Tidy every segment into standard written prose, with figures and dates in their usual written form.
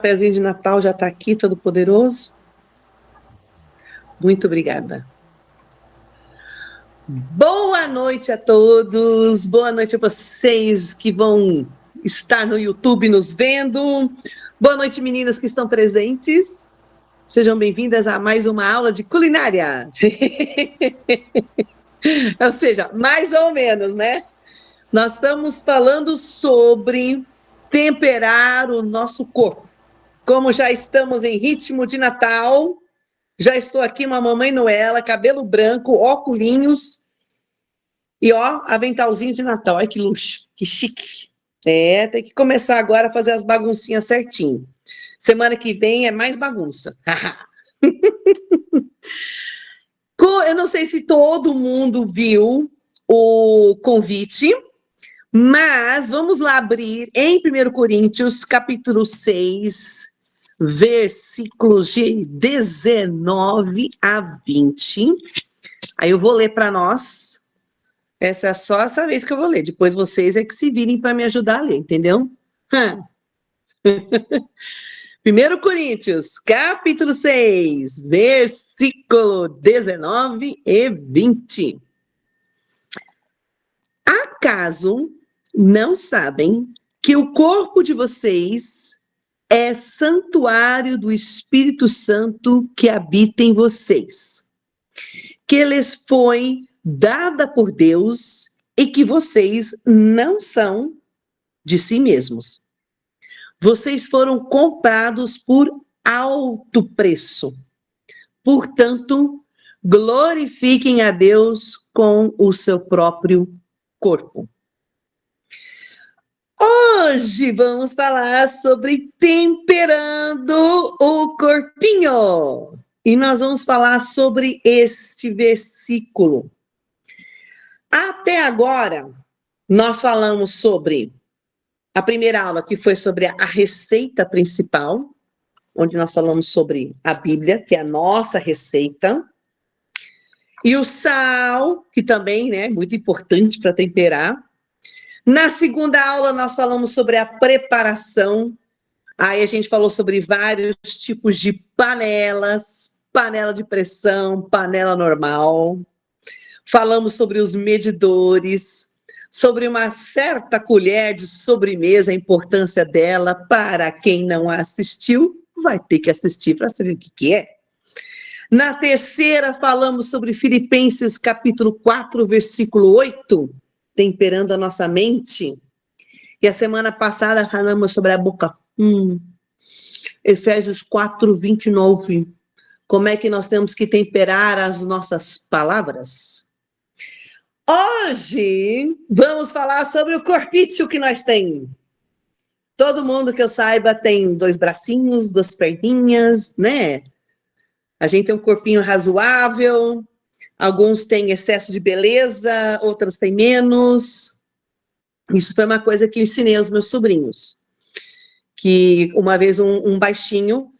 Pezinho de Natal já está aqui, todo poderoso. Muito obrigada. Boa noite a todos, boa noite a vocês que vão estar no YouTube nos vendo. Boa noite, meninas que estão presentes. Sejam bem-vindas a mais uma aula de culinária. Ou seja, mais ou menos, né? Nós estamos falando sobre temperar o nosso corpo. Como já estamos em ritmo de Natal, já estou aqui, uma Mamãe Noela, cabelo branco, óculinhos e ó, aventalzinho de Natal. Olha que luxo, que chique. Tem que começar agora a fazer as baguncinhas certinho. Semana que vem é mais bagunça. Eu não sei se todo mundo viu o convite, mas vamos lá abrir em 1 Coríntios, capítulo 6, versículos de 19 a 20. Aí eu vou ler para nós. Essa é só essa vez que eu vou ler. Depois vocês é que se virem para me ajudar a ler, entendeu? 1 Coríntios, capítulo 6, versículo 19 e 20. Acaso não sabem que o corpo de vocês é santuário do Espírito Santo que habita em vocês, que lhes foi dada por Deus e que vocês não são de si mesmos. Vocês foram comprados por alto preço. Portanto, glorifiquem a Deus com o seu próprio corpo. Hoje vamos falar sobre temperando o corpinho. E nós vamos falar sobre este versículo. Até agora, nós falamos sobre a primeira aula, que foi sobre a receita principal, onde nós falamos sobre a Bíblia, que é a nossa receita. E o sal, que também é muito importante para temperar. Na segunda aula, nós falamos sobre a preparação. Aí a gente falou sobre vários tipos de panelas, panela de pressão, panela normal. Falamos sobre os medidores, sobre uma certa colher de sobremesa, a importância dela. Para quem não assistiu, vai ter que assistir para saber o que é. Na terceira, falamos sobre Filipenses capítulo 4, versículo 8, temperando a nossa mente. E a semana passada falamos sobre a boca. Efésios 4, 29. Como é que nós temos que temperar as nossas palavras? Hoje vamos falar sobre o corpício que nós temos. Todo mundo que eu saiba tem 2 bracinhos, 2 perninhas, né? A gente tem um corpinho razoável, alguns têm excesso de beleza, outros têm menos. Isso foi uma coisa que eu ensinei aos meus sobrinhos. Que uma vez um baixinho,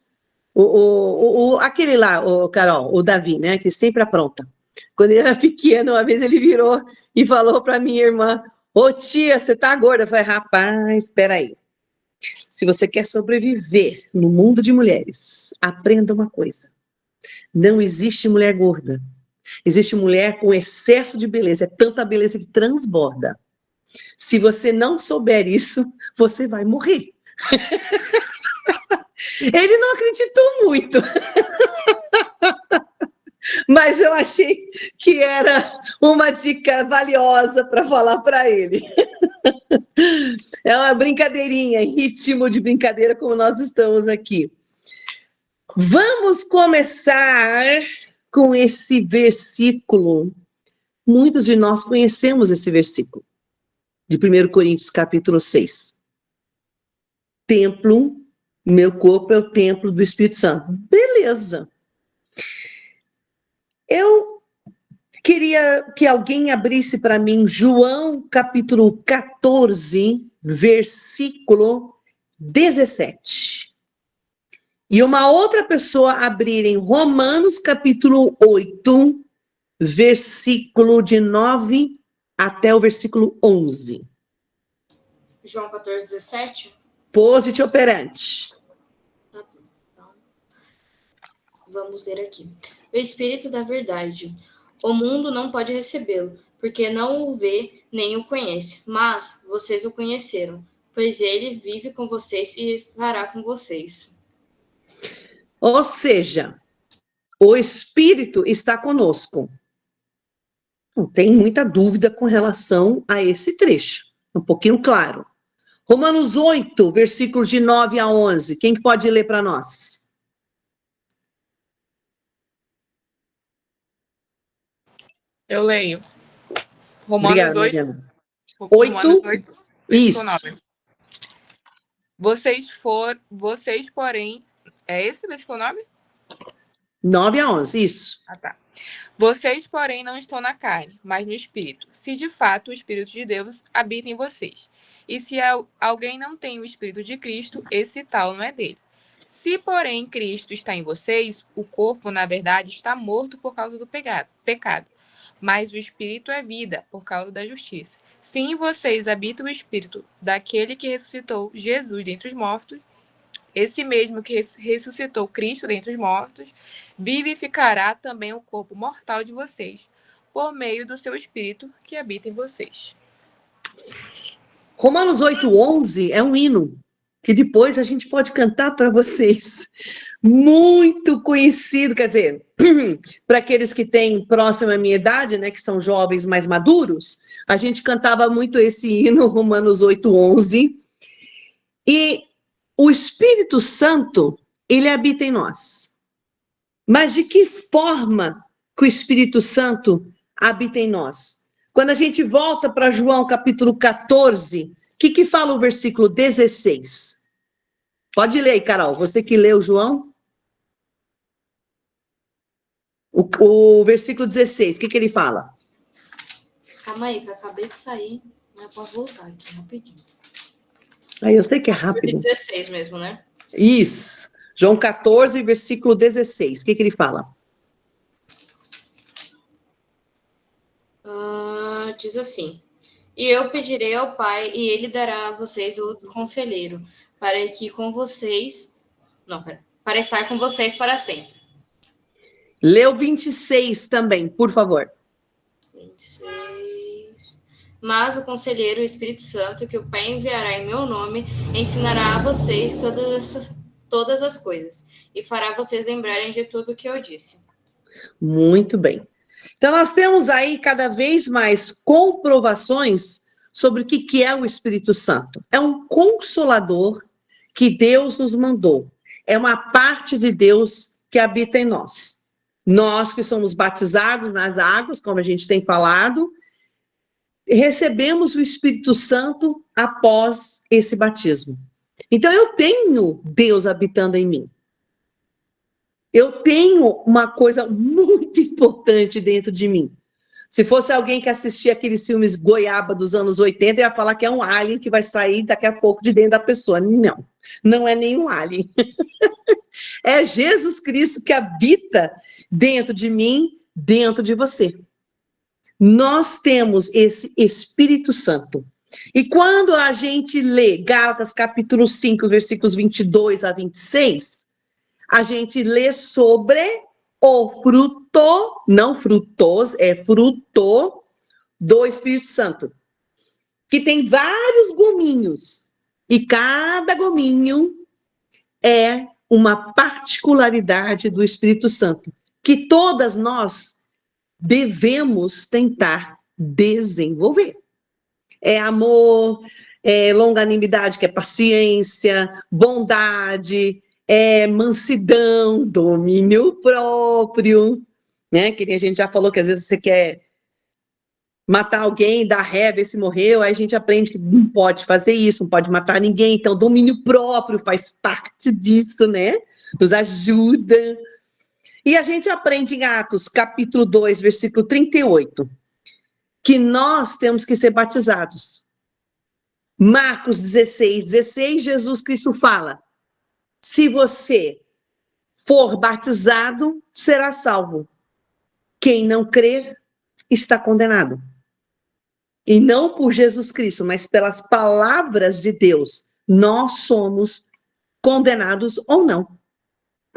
aquele lá, Carol, o Davi, né, que sempre apronta. Quando ele era pequeno, uma vez ele virou e falou para minha irmã: ô tia, você tá gorda? Eu falei: rapaz, espera aí. Se você quer sobreviver no mundo de mulheres, aprenda uma coisa. Não existe mulher gorda. Existe mulher com excesso de beleza. É tanta beleza que transborda. Se você não souber isso, você vai morrer. Ele não acreditou muito. Mas eu achei que era uma dica valiosa para falar para ele. É uma brincadeirinha, em ritmo de brincadeira, como nós estamos aqui. Vamos começar com esse versículo. Muitos de nós conhecemos esse versículo, de 1 Coríntios, capítulo 6. Templo, meu corpo é o templo do Espírito Santo. Beleza. Eu queria que alguém abrisse para mim João, capítulo 14, versículo 17. E uma outra pessoa abrir em Romanos, capítulo 8, versículo de 9 até o versículo 11. João 14, 17. Posite operante. Vamos ler aqui. O Espírito da Verdade. O mundo não pode recebê-lo, porque não o vê nem o conhece, mas vocês o conheceram, pois ele vive com vocês e estará com vocês. Ou seja, o Espírito está conosco. Não tem muita dúvida com relação a esse trecho. Um pouquinho claro. Romanos 8, versículos de 9 a 11. Quem que pode ler para nós? Eu leio. Romanos Obrigada, 8, Mariana. Romanos 8, 8, isso. versículo 9. Vocês, porém... É esse versículo 9? 9 a 11, isso. Ah, tá. Vocês, porém, não estão na carne, mas no Espírito, se de fato o Espírito de Deus habita em vocês. E se alguém não tem o Espírito de Cristo, esse tal não é dele. Se, porém, Cristo está em vocês, o corpo, na verdade, está morto por causa do pecado, mas o Espírito é vida por causa da justiça. Se em vocês habita o Espírito daquele que ressuscitou Jesus dentre os mortos, esse mesmo que ressuscitou Cristo dentre os mortos, vivificará também o corpo mortal de vocês, por meio do seu Espírito que habita em vocês. Romanos 8, 11 é um hino que depois a gente pode cantar para vocês. Muito conhecido, quer dizer, para aqueles que têm próxima à minha idade, né, que são jovens mais maduros, a gente cantava muito esse hino, Romanos 8, 11. E o Espírito Santo, ele habita em nós. Mas de que forma que o Espírito Santo habita em nós? Quando a gente volta para João capítulo 14, o que fala o versículo 16? Pode ler aí, Carol, você que leu João. O versículo 16, o que ele fala? Calma aí, que eu acabei de sair. Mas posso voltar aqui rapidinho. Aí eu sei que é rápido. 16 mesmo, né? Isso. João 14, versículo 16. O que ele fala? Diz assim: E eu pedirei ao Pai, e ele dará a vocês outro conselheiro, para que com vocês... Não, para estar com vocês para sempre. Leu 26 também, por favor. 26. Mas o conselheiro, o Espírito Santo, que o Pai enviará em meu nome, ensinará a vocês todas as coisas, e fará vocês lembrarem de tudo o que eu disse. Muito bem. Então, nós temos aí cada vez mais comprovações sobre o que é o Espírito Santo. É um consolador que Deus nos mandou. É uma parte de Deus que habita em nós. Nós que somos batizados nas águas, como a gente tem falado, recebemos o Espírito Santo após esse batismo. Então, eu tenho Deus habitando em mim. Eu tenho uma coisa muito importante dentro de mim. Se fosse alguém que assistia aqueles filmes goiaba dos anos 80, ia falar que é um alien que vai sair daqui a pouco de dentro da pessoa. Não, não é nenhum alien. É Jesus Cristo que habita dentro de mim, dentro de você. Nós temos esse Espírito Santo. E quando a gente lê Gálatas capítulo 5, versículos 22 a 26, a gente lê sobre o fruto, não frutos, é fruto do Espírito Santo, que tem vários gominhos, e cada gominho é uma particularidade do Espírito Santo, que todas nós devemos tentar desenvolver. É amor, é longanimidade, que é paciência, bondade, é mansidão, domínio próprio, né? Que a gente já falou que às vezes você quer matar alguém, dar ré, ver se morreu, aí a gente aprende que não pode fazer isso, não pode matar ninguém, então domínio próprio faz parte disso, né? Nos ajuda. E a gente aprende em Atos, capítulo 2, versículo 38, que nós temos que ser batizados. Marcos 16, 16, Jesus Cristo fala: se você for batizado, será salvo. Quem não crer, está condenado. E não por Jesus Cristo, mas pelas palavras de Deus, nós somos condenados ou não.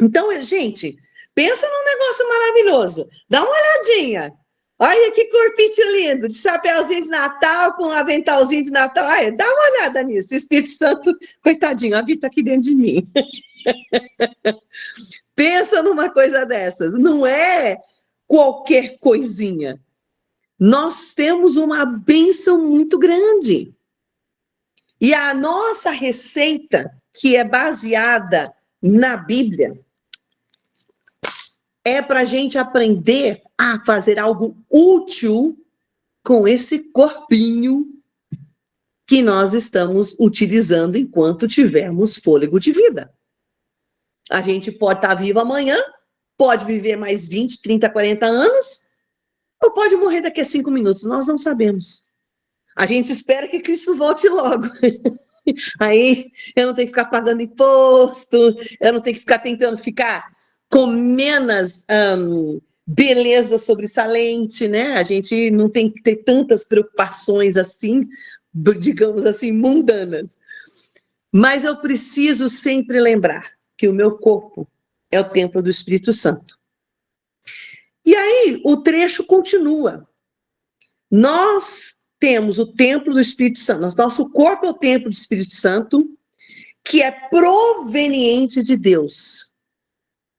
Então, gente, Pensa num negócio maravilhoso. Dá uma olhadinha. Olha que corpinho lindo, de chapéuzinho de Natal, com um aventalzinho de Natal. Olha, dá uma olhada nisso. Espírito Santo, coitadinho, habita aqui dentro de mim. Pensa numa coisa dessas. Não é qualquer coisinha. Nós temos uma bênção muito grande. E a nossa receita, que é baseada na Bíblia, é para a gente aprender a fazer algo útil com esse corpinho que nós estamos utilizando enquanto tivermos fôlego de vida. A gente pode estar vivo amanhã, pode viver mais 20, 30, 40 anos, ou pode morrer daqui a 5 minutos, nós não sabemos. A gente espera que Cristo volte logo. Aí eu não tenho que ficar pagando imposto, eu não tenho que ficar tentando ficar com menos beleza sobressalente, né? A gente não tem que ter tantas preocupações assim, digamos assim, mundanas. Mas eu preciso sempre lembrar que o meu corpo é o templo do Espírito Santo. E aí o trecho continua. Nós temos o templo do Espírito Santo, nosso corpo é o templo do Espírito Santo, que é proveniente de Deus.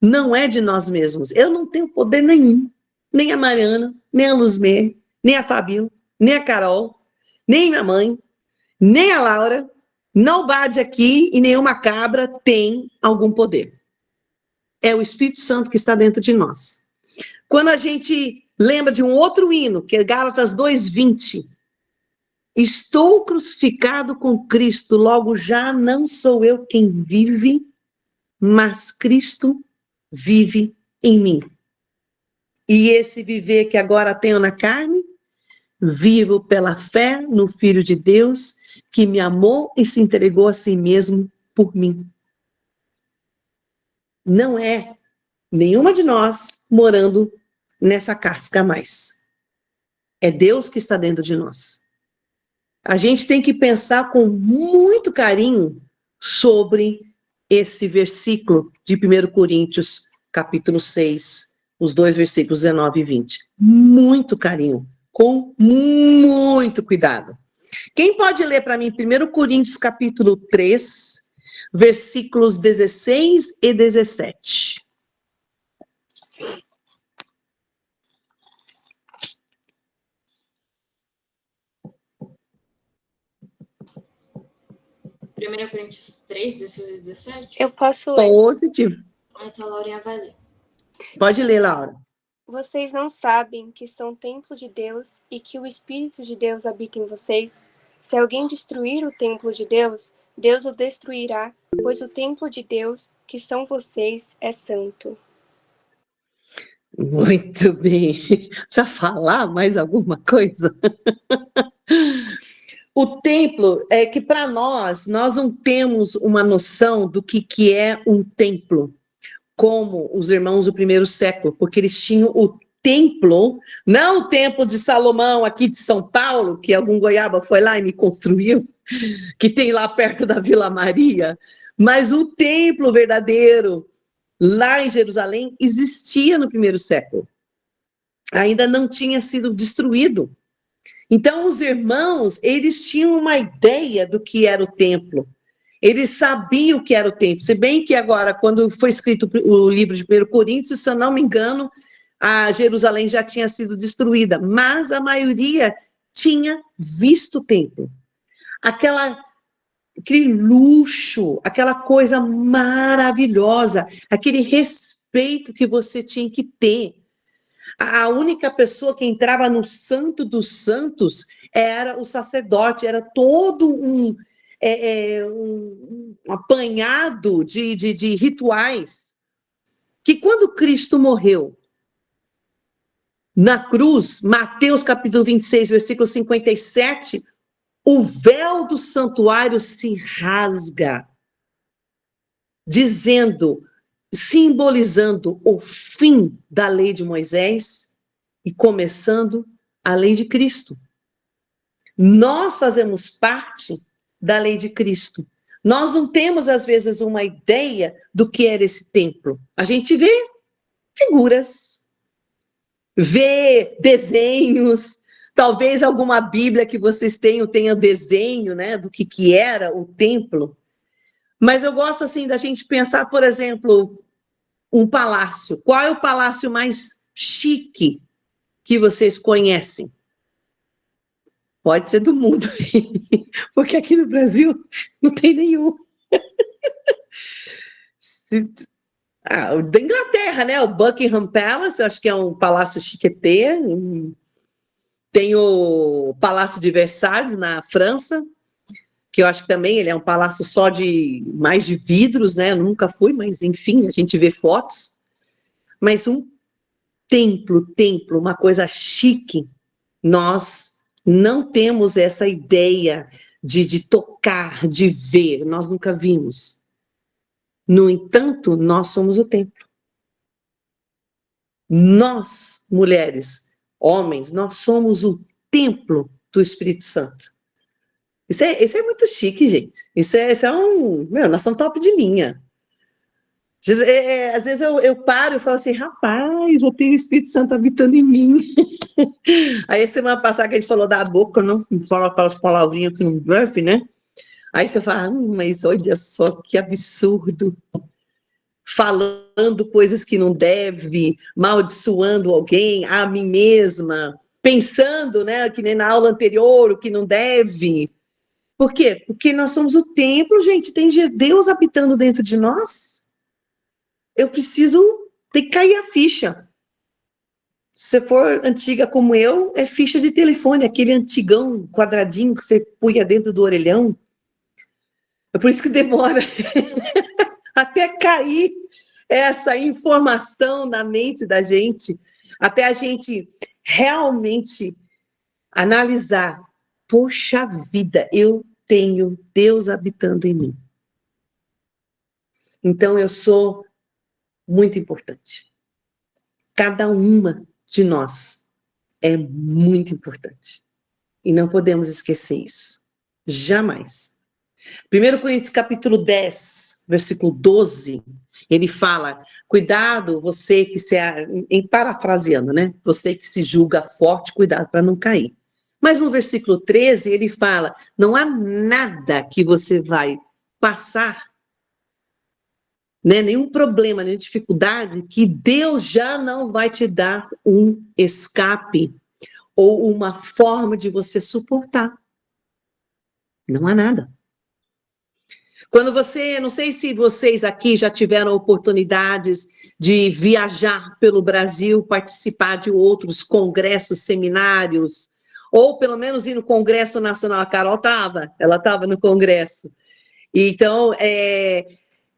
Não é de nós mesmos. Eu não tenho poder nenhum. Nem a Mariana, nem a Luzmê, nem a Fabíola, nem a Carol, nem minha mãe, nem a Laura, não bate aqui e nenhuma cabra tem algum poder. É o Espírito Santo que está dentro de nós. Quando a gente lembra de um outro hino, que é Gálatas 2:20, estou crucificado com Cristo, logo já não sou eu quem vive, mas Cristo vive em mim. E esse viver que agora tenho na carne, vivo pela fé no Filho de Deus, que me amou e se entregou a si mesmo por mim. Não é nenhuma de nós morando nessa casca mais. É Deus que está dentro de nós. A gente tem que pensar com muito carinho sobre esse versículo de 1 Coríntios, capítulo 6, os 2 versículos 19 e 20. Muito carinho, com muito cuidado. Quem pode ler para mim 1 Coríntios, capítulo 3, versículos 16 e 17? Primeira Coríntios 3, 16 e 17? Eu posso ler. Positivo. Então a Laurinha vai ler. Pode ler, Laura. Vocês não sabem que são templo de Deus e que o Espírito de Deus habita em vocês? Se alguém destruir o templo de Deus, Deus o destruirá, pois o templo de Deus, que são vocês, é santo. Muito bem. Precisa falar mais alguma coisa? O templo é que para nós não temos uma noção do que é um templo, como os irmãos do primeiro século, porque eles tinham o templo, não o templo de Salomão aqui de São Paulo, que algum goiaba foi lá e me construiu, que tem lá perto da Vila Maria, mas o templo verdadeiro, lá em Jerusalém, existia no primeiro século. Ainda não tinha sido destruído. Então, os irmãos, eles tinham uma ideia do que era o templo. Eles sabiam o que era o templo. Se bem que agora, quando foi escrito o livro de 1 Coríntios, se eu não me engano, a Jerusalém já tinha sido destruída. Mas a maioria tinha visto o templo. Aquele luxo, aquela coisa maravilhosa, aquele respeito que você tinha que ter. A única pessoa que entrava no Santo dos Santos era o sacerdote, era todo um apanhado de rituais, que quando Cristo morreu na cruz, Mateus capítulo 26, versículo 57, o véu do santuário se rasga, dizendo, simbolizando o fim da lei de Moisés e começando a lei de Cristo. Nós fazemos parte da lei de Cristo. Nós não temos, às vezes, uma ideia do que era esse templo. A gente vê figuras, ver desenhos, talvez alguma Bíblia que vocês tenha desenho, né, do que era o templo. Mas eu gosto, assim, da gente pensar, por exemplo, um palácio. Qual é o palácio mais chique que vocês conhecem? Pode ser do mundo, porque aqui no Brasil não tem nenhum. O da Inglaterra, né? O Buckingham Palace, eu acho que é um palácio chiquetê. Tem o Palácio de Versalhes, na França, que eu acho que também ele é um palácio só de mais de vidros, né? Eu nunca fui, mas enfim, a gente vê fotos. Mas um templo, uma coisa chique, nós não temos essa ideia de tocar, de ver, nós nunca vimos. No entanto, nós somos o templo. Nós, mulheres, homens, nós somos o templo do Espírito Santo. Isso é muito chique, gente. Isso é nós somos top de linha. Às vezes eu paro e falo assim, rapaz, eu tenho o Espírito Santo habitando em mim. Aí semana passada que a gente falou da boca, não fala aquelas palavrinhas que não deve, né? Aí você fala, mas olha só que absurdo. Falando coisas que não deve, amaldiçoando alguém, a mim mesma, pensando, né, que nem na aula anterior, o que não deve. Por quê? Porque nós somos o templo, gente, tem Deus habitando dentro de nós. Eu preciso ter que cair a ficha. Se for antiga como eu, é ficha de telefone, aquele antigão quadradinho que você punha dentro do orelhão. É por isso que demora até cair essa informação na mente da gente, até a gente realmente analisar. Poxa vida, eu tenho Deus habitando em mim. Então, eu sou muito importante. Cada uma de nós é muito importante. E não podemos esquecer isso. Jamais. 1 Coríntios capítulo 10, versículo 12, ele fala, cuidado, você que se... Em parafraseando, né? Você que se julga forte, cuidado para não cair. Mas no versículo 13, ele fala, não há nada que você vai passar, né, nenhum problema, nenhuma dificuldade, que Deus já não vai te dar um escape ou uma forma de você suportar. Não há nada. Quando você, não sei se vocês aqui já tiveram oportunidades de viajar pelo Brasil, participar de outros congressos, seminários, ou pelo menos ir no Congresso Nacional. A Carol ela estava no congresso. Então,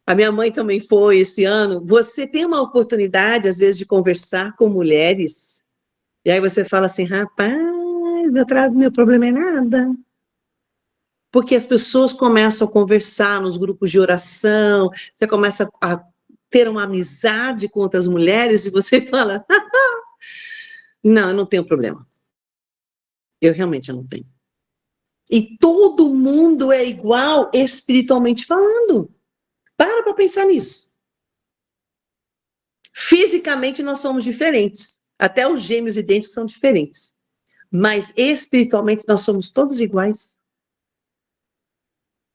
a minha mãe também foi esse ano. Você tem uma oportunidade, às vezes, de conversar com mulheres, e aí você fala assim, rapaz, meu problema é nada. Porque as pessoas começam a conversar nos grupos de oração, você começa a ter uma amizade com outras mulheres, e você fala, não, eu não tenho problema. Eu realmente não tenho. E todo mundo é igual espiritualmente falando. Para pensar nisso. Fisicamente nós somos diferentes. Até os gêmeos idênticos são diferentes. Mas espiritualmente nós somos todos iguais.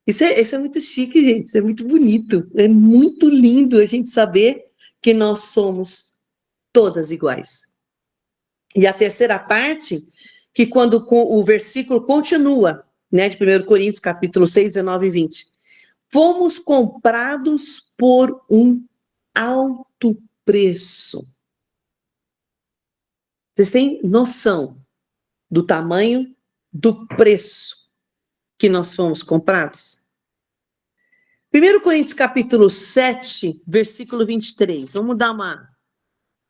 Isso é muito chique, gente. Isso é muito bonito. É muito lindo a gente saber que nós somos todas iguais. E a terceira parte, que quando o versículo continua, né, de 1 Coríntios, capítulo 6, 19 e 20. Fomos comprados por um alto preço. Vocês têm noção do tamanho do preço que nós fomos comprados? 1 Coríntios capítulo 7, versículo 23. Vamos dar uma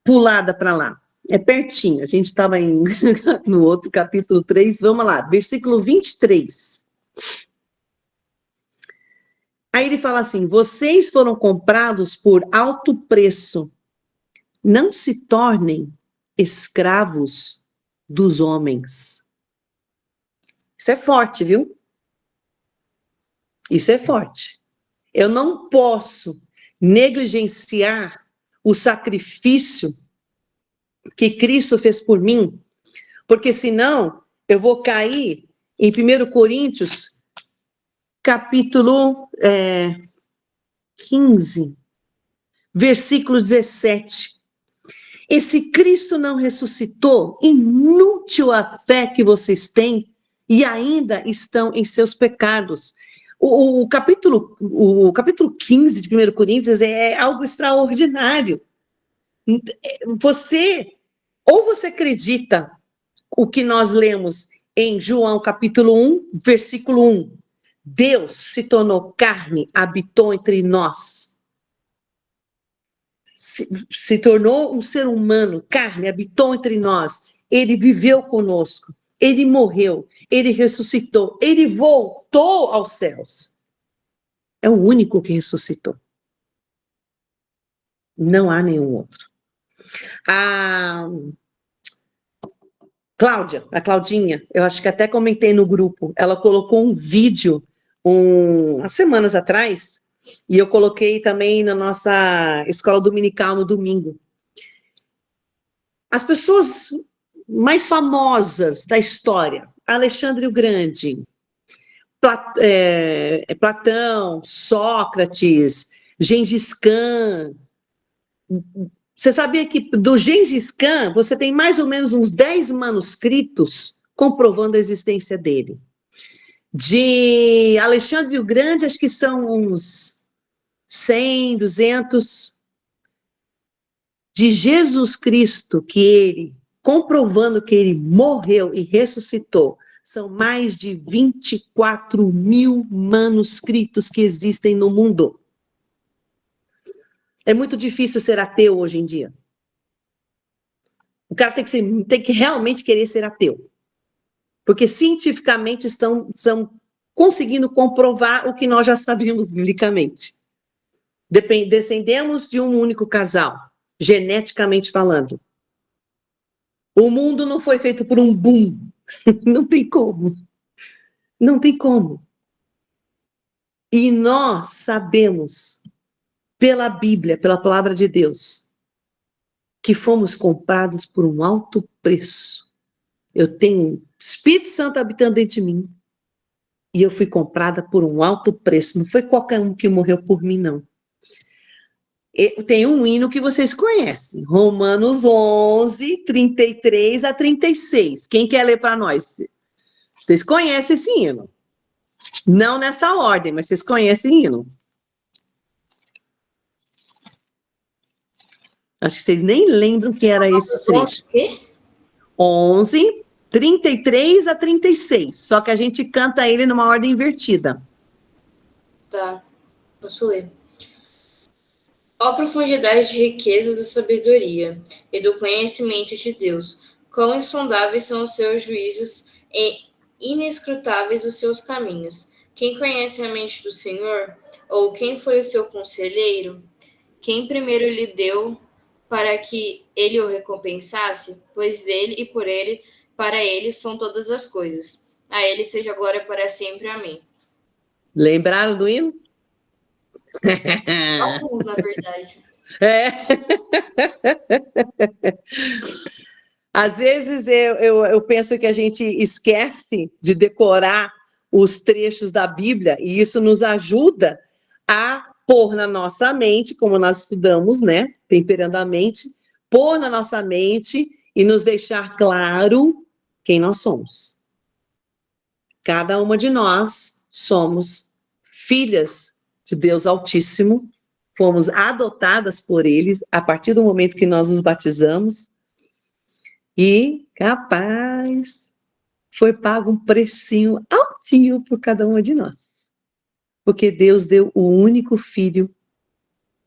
pulada para lá. É pertinho, a gente estava no outro capítulo 3. Vamos lá, versículo 23. Aí ele fala assim, vocês foram comprados por alto preço. Não se tornem escravos dos homens. Isso é forte, viu? Isso é forte. Eu não posso negligenciar o sacrifício que Cristo fez por mim, porque senão eu vou cair em 1 Coríntios, capítulo 15, versículo 17. E se Cristo não ressuscitou, inútil a fé que vocês têm e ainda estão em seus pecados. O capítulo 15 de 1 Coríntios é algo extraordinário. Ou você acredita o que nós lemos em João capítulo 1, versículo 1. Deus se tornou carne, habitou entre nós. Se tornou um ser humano, carne, habitou entre nós. Ele viveu conosco. Ele morreu. Ele ressuscitou. Ele voltou aos céus. É o único que ressuscitou. Não há nenhum outro. A Claudinha, eu acho que até comentei no grupo, ela colocou um vídeo umas semanas atrás, e eu coloquei também na nossa escola dominical no domingo. As pessoas mais famosas da história, Alexandre o Grande, Platão, Sócrates, Gengis Khan. Você sabia que do Gengis Khan você tem mais ou menos uns 10 manuscritos comprovando a existência dele? De Alexandre o Grande, acho que são uns 100, 200. De Jesus Cristo, que ele, comprovando que ele morreu e ressuscitou, são mais de 24 mil manuscritos que existem no mundo. É muito difícil ser ateu hoje em dia. O cara tem que realmente querer ser ateu. Porque cientificamente estão conseguindo comprovar o que nós já sabíamos biblicamente. Descendemos de um único casal, geneticamente falando. O mundo não foi feito por um boom. Não tem como. Não tem como. E nós sabemos, pela Bíblia, pela palavra de Deus, que fomos comprados por um alto preço. Eu tenho o Espírito Santo habitando dentro de mim. E eu fui comprada por um alto preço. Não foi qualquer um que morreu por mim, não. Tem um hino que vocês conhecem. Romanos 11, 33 a 36. Quem quer ler para nós? Vocês conhecem esse hino. Não nessa ordem, mas vocês conhecem o hino. Acho que vocês nem lembram que era esse trecho. 11, 33 a 36. Só que a gente canta ele numa ordem invertida. Tá, posso ler. Ó profundidade de riqueza da sabedoria e do conhecimento de Deus, quão insondáveis são os seus juízos e inescrutáveis os seus caminhos. Quem conhece a mente do Senhor? Ou quem foi o seu conselheiro? Quem primeiro lhe deu para que ele o recompensasse? Pois dele e por ele, para ele são todas as coisas. A ele seja glória para sempre. Amém. Lembraram do hino? Alguns, na verdade. Às vezes eu penso que a gente esquece de decorar os trechos da Bíblia, e isso nos ajuda a pôr na nossa mente, como nós estudamos, né? Temperando a mente, pôr na nossa mente e nos deixar claro quem nós somos. Cada uma de nós somos filhas de Deus Altíssimo, fomos adotadas por Ele a partir do momento que nós nos batizamos, e, capaz, foi pago um precinho altinho por cada uma de nós. Porque Deus deu o único filho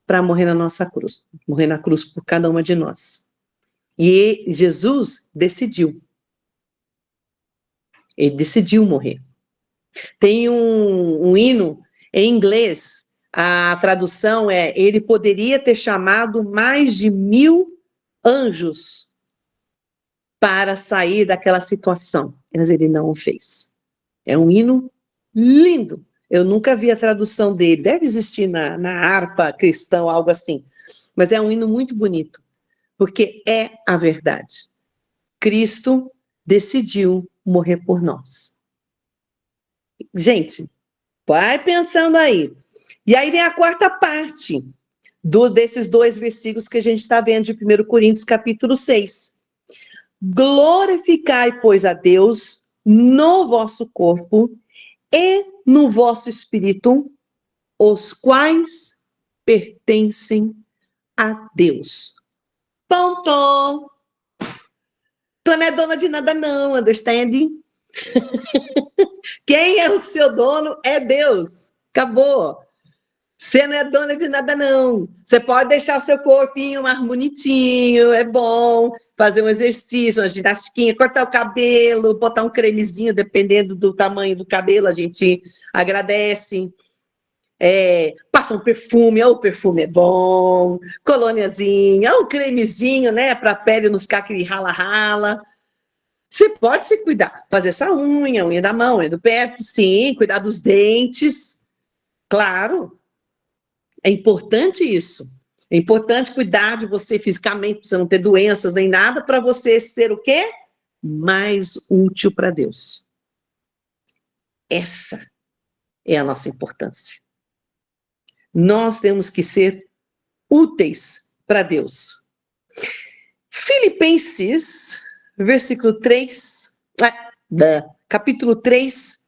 para morrer na nossa cruz. Morrer na cruz por cada uma de nós. E Jesus decidiu. Ele decidiu morrer. Tem um hino em inglês, a tradução é: ele poderia ter chamado mais de 1000 anjos para sair daquela situação, mas ele não o fez. É um hino lindo. Eu nunca vi a tradução dele. Deve existir na harpa cristã, algo assim. Mas é um hino muito bonito, porque é a verdade. Cristo decidiu morrer por nós. Gente, vai pensando aí. E aí vem a quarta parte desses 2 versículos que a gente está vendo de 1 Coríntios, capítulo 6. Glorificai, pois, a Deus no vosso corpo e no vosso espírito, os quais pertencem a Deus. Ponto. Tu não é dona de nada não, understand? Quem é o seu dono é Deus. Acabou. Você não é dona de nada, não. Você pode deixar o seu corpinho mais bonitinho, é bom. Fazer um exercício, uma ginastiquinha, cortar o cabelo, botar um cremezinho, dependendo do tamanho do cabelo, a gente agradece. Passa um perfume, o perfume é bom. Colôniazinha, um cremezinho, né? Para a pele não ficar aquele rala-rala. Você pode se cuidar. Fazer essa unha da mão, unha do pé, sim. Cuidar dos dentes. Claro. É importante isso. É importante cuidar de você fisicamente, para você não ter doenças nem nada, para você ser o quê? Mais útil para Deus. Essa é a nossa importância. Nós temos que ser úteis para Deus. Filipenses, capítulo 3,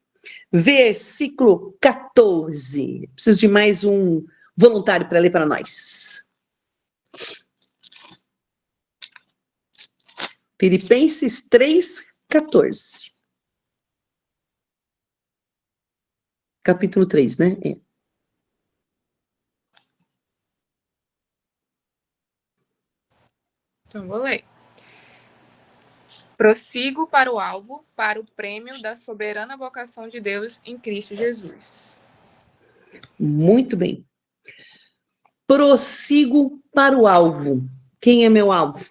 versículo 14. Preciso de mais um voluntário para ler para nós. Filipenses 3:14. Capítulo 3, né? Então, vou ler. Prossigo para o alvo, para o prêmio da soberana vocação de Deus em Cristo Jesus. Muito bem. Prossigo para o alvo. Quem é meu alvo?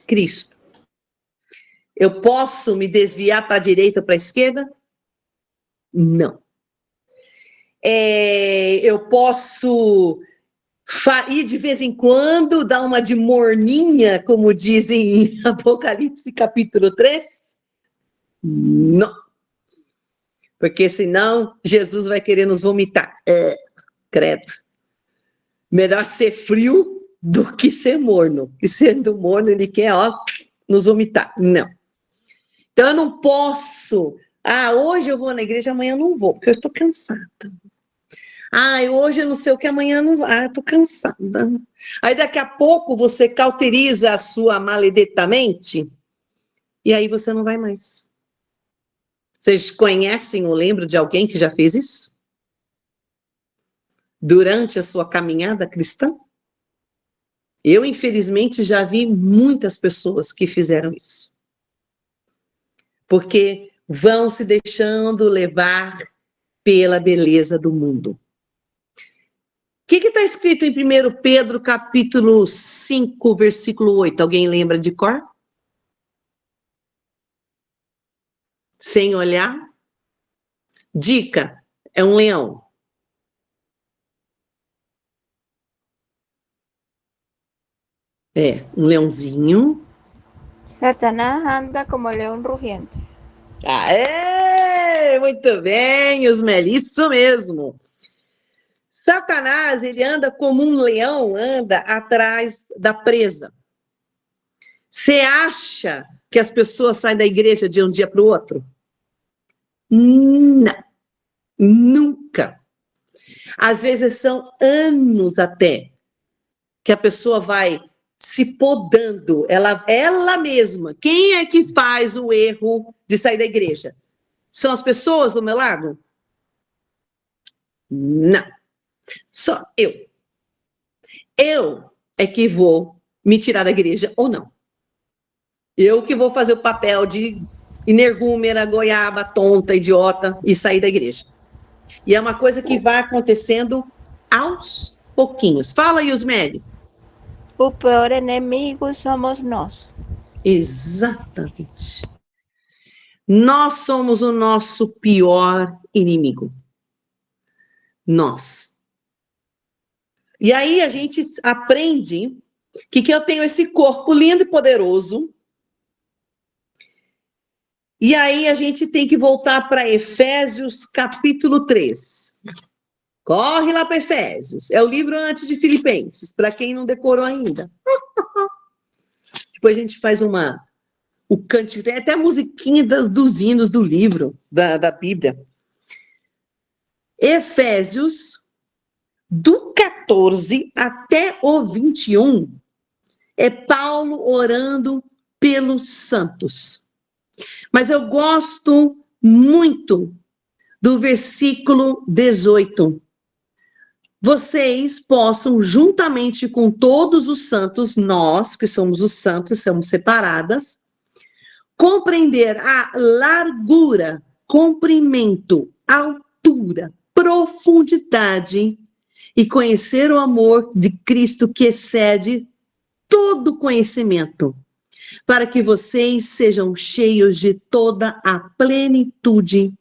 Cristo. Eu posso me desviar para a direita ou para a esquerda? Não. Eu posso ir de vez em quando, dar uma de morninha, como dizem em Apocalipse capítulo 3? Não. Porque senão Jesus vai querer nos vomitar. Credo. Melhor ser frio do que ser morno. E sendo morno, ele quer, nos vomitar. Não. Então, eu não posso. Hoje eu vou na igreja, amanhã eu não vou, porque eu estou cansada. Hoje eu não sei o que, amanhã eu não vou. Eu estou cansada. Aí, daqui a pouco, você cauteriza a sua maledeta mente, e aí você não vai mais. Vocês conhecem ou lembram de alguém que já fez isso? Durante a sua caminhada cristã? Eu, infelizmente, já vi muitas pessoas que fizeram isso. Porque vão se deixando levar pela beleza do mundo. O que está escrito em 1 Pedro, capítulo 5, versículo 8? Alguém lembra de cor? Sem olhar? Dica, é um leão. Um leãozinho. Satanás anda como leão rugiente. Muito bem, Osmeli, isso mesmo. Satanás, ele anda como um leão, anda atrás da presa. Você acha que as pessoas saem da igreja de um dia para o outro? Não, nunca. Às vezes são anos até que a pessoa vai se podando, ela mesma. Quem é que faz o erro de sair da igreja? São as pessoas do meu lado? Não. Só eu. Eu é que vou me tirar da igreja ou não. Eu que vou fazer o papel de energúmena, goiaba, tonta, idiota e sair da igreja. E é uma coisa que vai acontecendo aos pouquinhos. Fala, Yusmeli. O pior inimigo somos nós. Exatamente. Nós somos o nosso pior inimigo. Nós. E aí a gente aprende que eu tenho esse corpo lindo e poderoso. E aí a gente tem que voltar para Efésios capítulo 3. Corre lá para Efésios. É o livro antes de Filipenses, para quem não decorou ainda. Depois a gente faz o cântico, tem até a musiquinha dos hinos do livro, da Bíblia. Efésios, do 14 até o 21, é Paulo orando pelos santos. Mas eu gosto muito do versículo 18. Vocês possam, juntamente com todos os santos, nós, que somos os santos, somos separadas, compreender a largura, comprimento, altura, profundidade e conhecer o amor de Cristo que excede todo conhecimento, para que vocês sejam cheios de toda a plenitude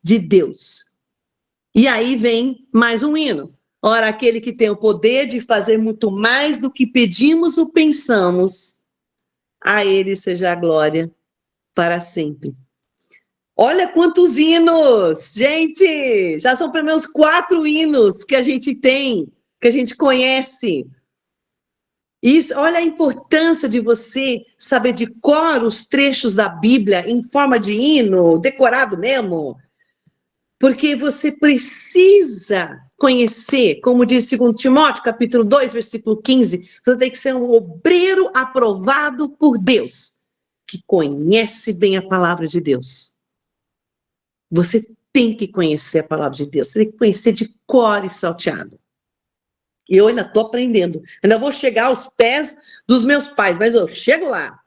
de Deus. E aí vem mais um hino. Ora, aquele que tem o poder de fazer muito mais do que pedimos ou pensamos, a ele seja a glória para sempre. Olha quantos hinos! Gente, já são pelo menos 4 hinos que a gente tem, que a gente conhece. Isso, olha a importância de você saber de cor os trechos da Bíblia em forma de hino, decorado mesmo. Porque você precisa conhecer, como diz 2 Timóteo, capítulo 2, versículo 15, você tem que ser um obreiro aprovado por Deus, que conhece bem a palavra de Deus. Você tem que conhecer a palavra de Deus, você tem que conhecer de cor e salteado. E eu ainda estou aprendendo, ainda vou chegar aos pés dos meus pais, mas eu chego lá.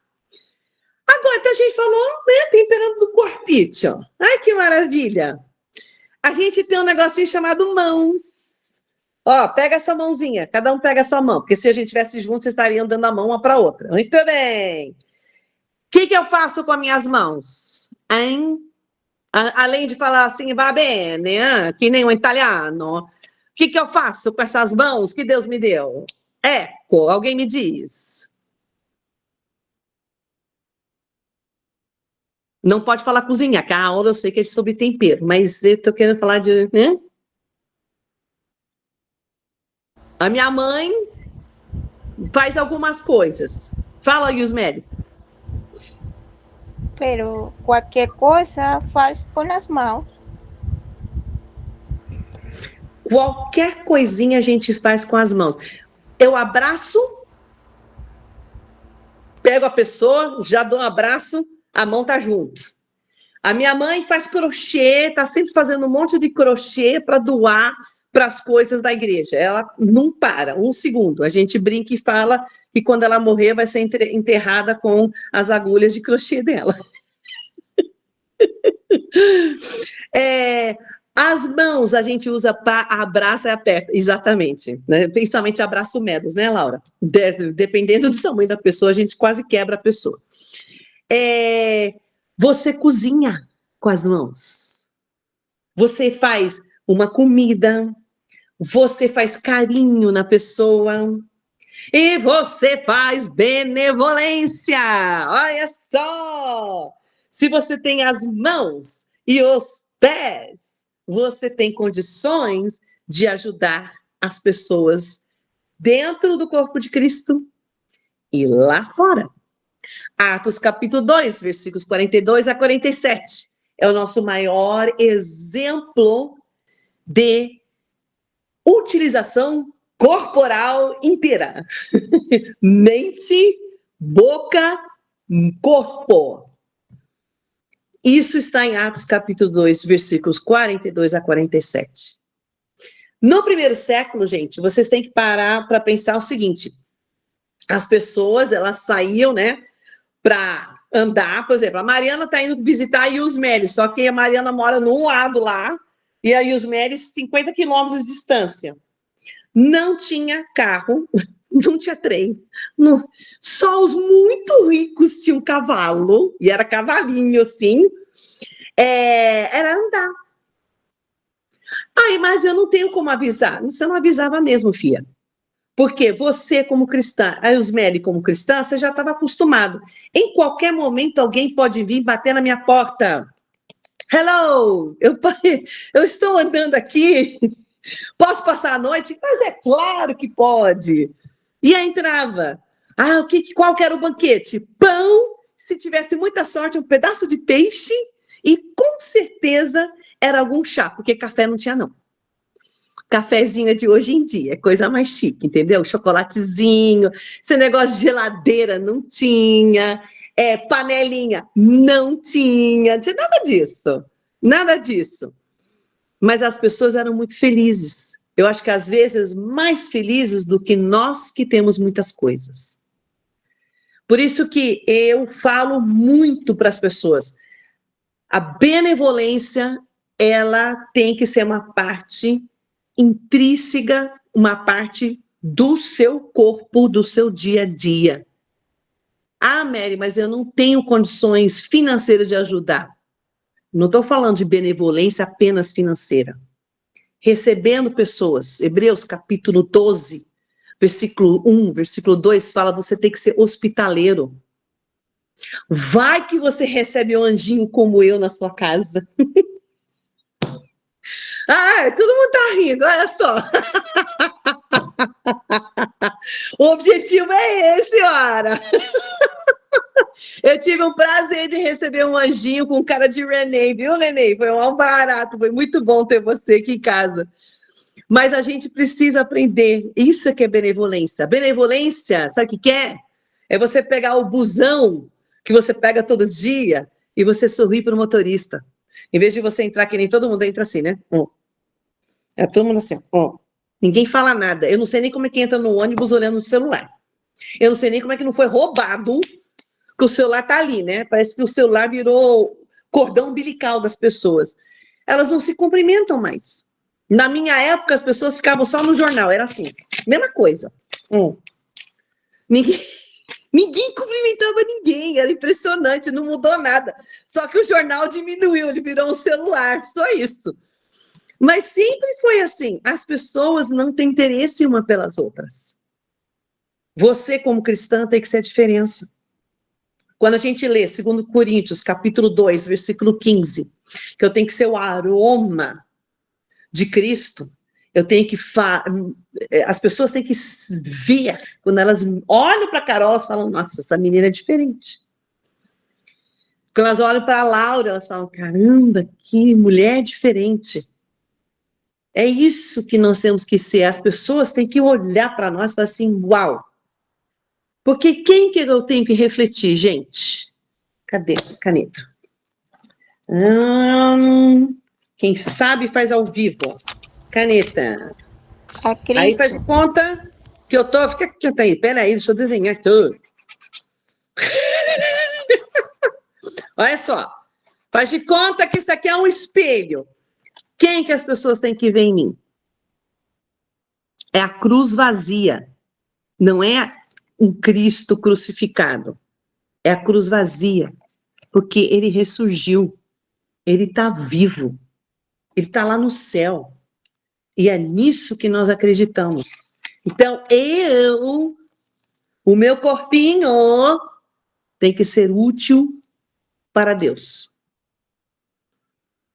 Agora, então a gente falou, né, temperando do corpício. Ai, que maravilha! A gente tem um negocinho chamado mãos. Ó, pega essa mãozinha, cada um pega a sua mão, porque se a gente estivesse junto, vocês estariam dando a mão uma para a outra. Muito bem. O que eu faço com as minhas mãos? Hein? Além de falar assim, va bene, que nem o italiano. O que eu faço com essas mãos que Deus me deu? Ecco, alguém me diz. Não pode falar cozinhar, que a aula eu sei que é sobre tempero, mas eu tô querendo falar de... Né? A minha mãe faz algumas coisas. Fala, Yusmeli. Pero qualquer coisa faz com as mãos. Qualquer coisinha a gente faz com as mãos. Eu abraço, pego a pessoa, já dou um abraço, a mão tá junto. A minha mãe faz crochê, tá sempre fazendo um monte de crochê para doar para as coisas da igreja. Ela não para, um segundo. A gente brinca e fala que quando ela morrer vai ser enterrada com as agulhas de crochê dela. As mãos a gente usa para abraça e aperta, exatamente. Né? Principalmente abraço medos, né, Laura? Dependendo do tamanho da pessoa, a gente quase quebra a pessoa. Você cozinha com as mãos. Você faz uma comida. Você faz carinho na pessoa. E você faz benevolência. Olha só! Se você tem as mãos e os pés, você tem condições de ajudar as pessoas dentro do corpo de Cristo e lá fora. Atos capítulo 2, versículos 42 a 47. É o nosso maior exemplo de utilização corporal inteira. Mente, boca, corpo. Isso está em Atos capítulo 2, versículos 42 a 47. No primeiro século, gente, vocês têm que parar para pensar o seguinte. As pessoas, elas saíam, né, para andar, por exemplo, a Mariana está indo visitar a Yusmeli, só que a Mariana mora num lado lá, e a Yusmeli 50 quilômetros de distância. Não tinha carro, não tinha trem, só os muito ricos tinham cavalo, e era cavalinho, assim, era andar. Aí, mas eu não tenho como avisar. Você não avisava mesmo, filha. Porque você, como cristã, a Eusmeli, como cristã, você já estava acostumado. Em qualquer momento, alguém pode vir bater na minha porta. Hello! Eu estou andando aqui. Posso passar a noite? Mas é claro que pode. E aí entrava. Ah, qual que era o banquete? Pão, se tivesse muita sorte, um pedaço de peixe e com certeza era algum chá, porque café não tinha, não. Cafezinho é de hoje em dia, é coisa mais chique, entendeu? Chocolatezinho, esse negócio de geladeira não tinha, panelinha não tinha nada disso, nada disso. Mas as pessoas eram muito felizes. Eu acho que às vezes mais felizes do que nós que temos muitas coisas. Por isso que eu falo muito para as pessoas, a benevolência, ela tem que ser uma parte intrínseca, uma parte do seu corpo, do seu dia a dia. Ah, Mary, mas eu não tenho condições financeiras de ajudar. Não estou falando de benevolência apenas financeira. Recebendo pessoas, Hebreus capítulo 12, versículo 1, versículo 2, fala, você tem que ser hospitaleiro. Vai que você recebe um anjinho como eu na sua casa. Ah, todo mundo tá rindo, olha só. O objetivo é esse, ora. Eu tive o prazer de receber um anjinho com cara de Renê, viu, Renê? Foi um barato, foi muito bom ter você aqui em casa. Mas a gente precisa aprender, isso é que é benevolência. Benevolência, sabe o que é? É você pegar o busão que você pega todo dia e você sorrir para o motorista. Em vez de você entrar que nem todo mundo entra assim, né? É todo mundo assim, ó. Ninguém fala nada. Eu não sei nem como é que entra no ônibus olhando no celular. Eu não sei nem como é que não foi roubado, que o celular tá ali, né? Parece que o celular virou cordão umbilical das pessoas. Elas não se cumprimentam mais. Na minha época, as pessoas ficavam só no jornal, era assim, mesma coisa. Ninguém cumprimentava ninguém, era impressionante, não mudou nada. Só que o jornal diminuiu, ele virou um celular, só isso. Mas sempre foi assim, as pessoas não têm interesse uma pelas outras. Você, como cristã, tem que ser a diferença. Quando a gente lê 2 Coríntios, capítulo 2, versículo 15, que eu tenho que ser o aroma de Cristo, eu tenho que... As pessoas têm que ver, quando elas olham para a Carol, elas falam, nossa, essa menina é diferente. Quando elas olham para a Laura, elas falam, caramba, que mulher diferente. É isso que nós temos que ser. As pessoas têm que olhar para nós e falar assim, uau. Porque quem que eu tenho que refletir, gente? Cadê a caneta? Quem sabe faz ao vivo. Caneta. A Cristo. Aí faz de conta que eu tô... Fica quieta aí, peraí, deixa eu desenhar tudo. Olha só. Faz de conta que isso aqui é um espelho. Quem que as pessoas têm que ver em mim? É a cruz vazia. Não é um Cristo crucificado. É a cruz vazia. Porque ele ressurgiu. Ele está vivo. Ele está lá no céu. E é nisso que nós acreditamos. Então, o meu corpinho, tem que ser útil para Deus.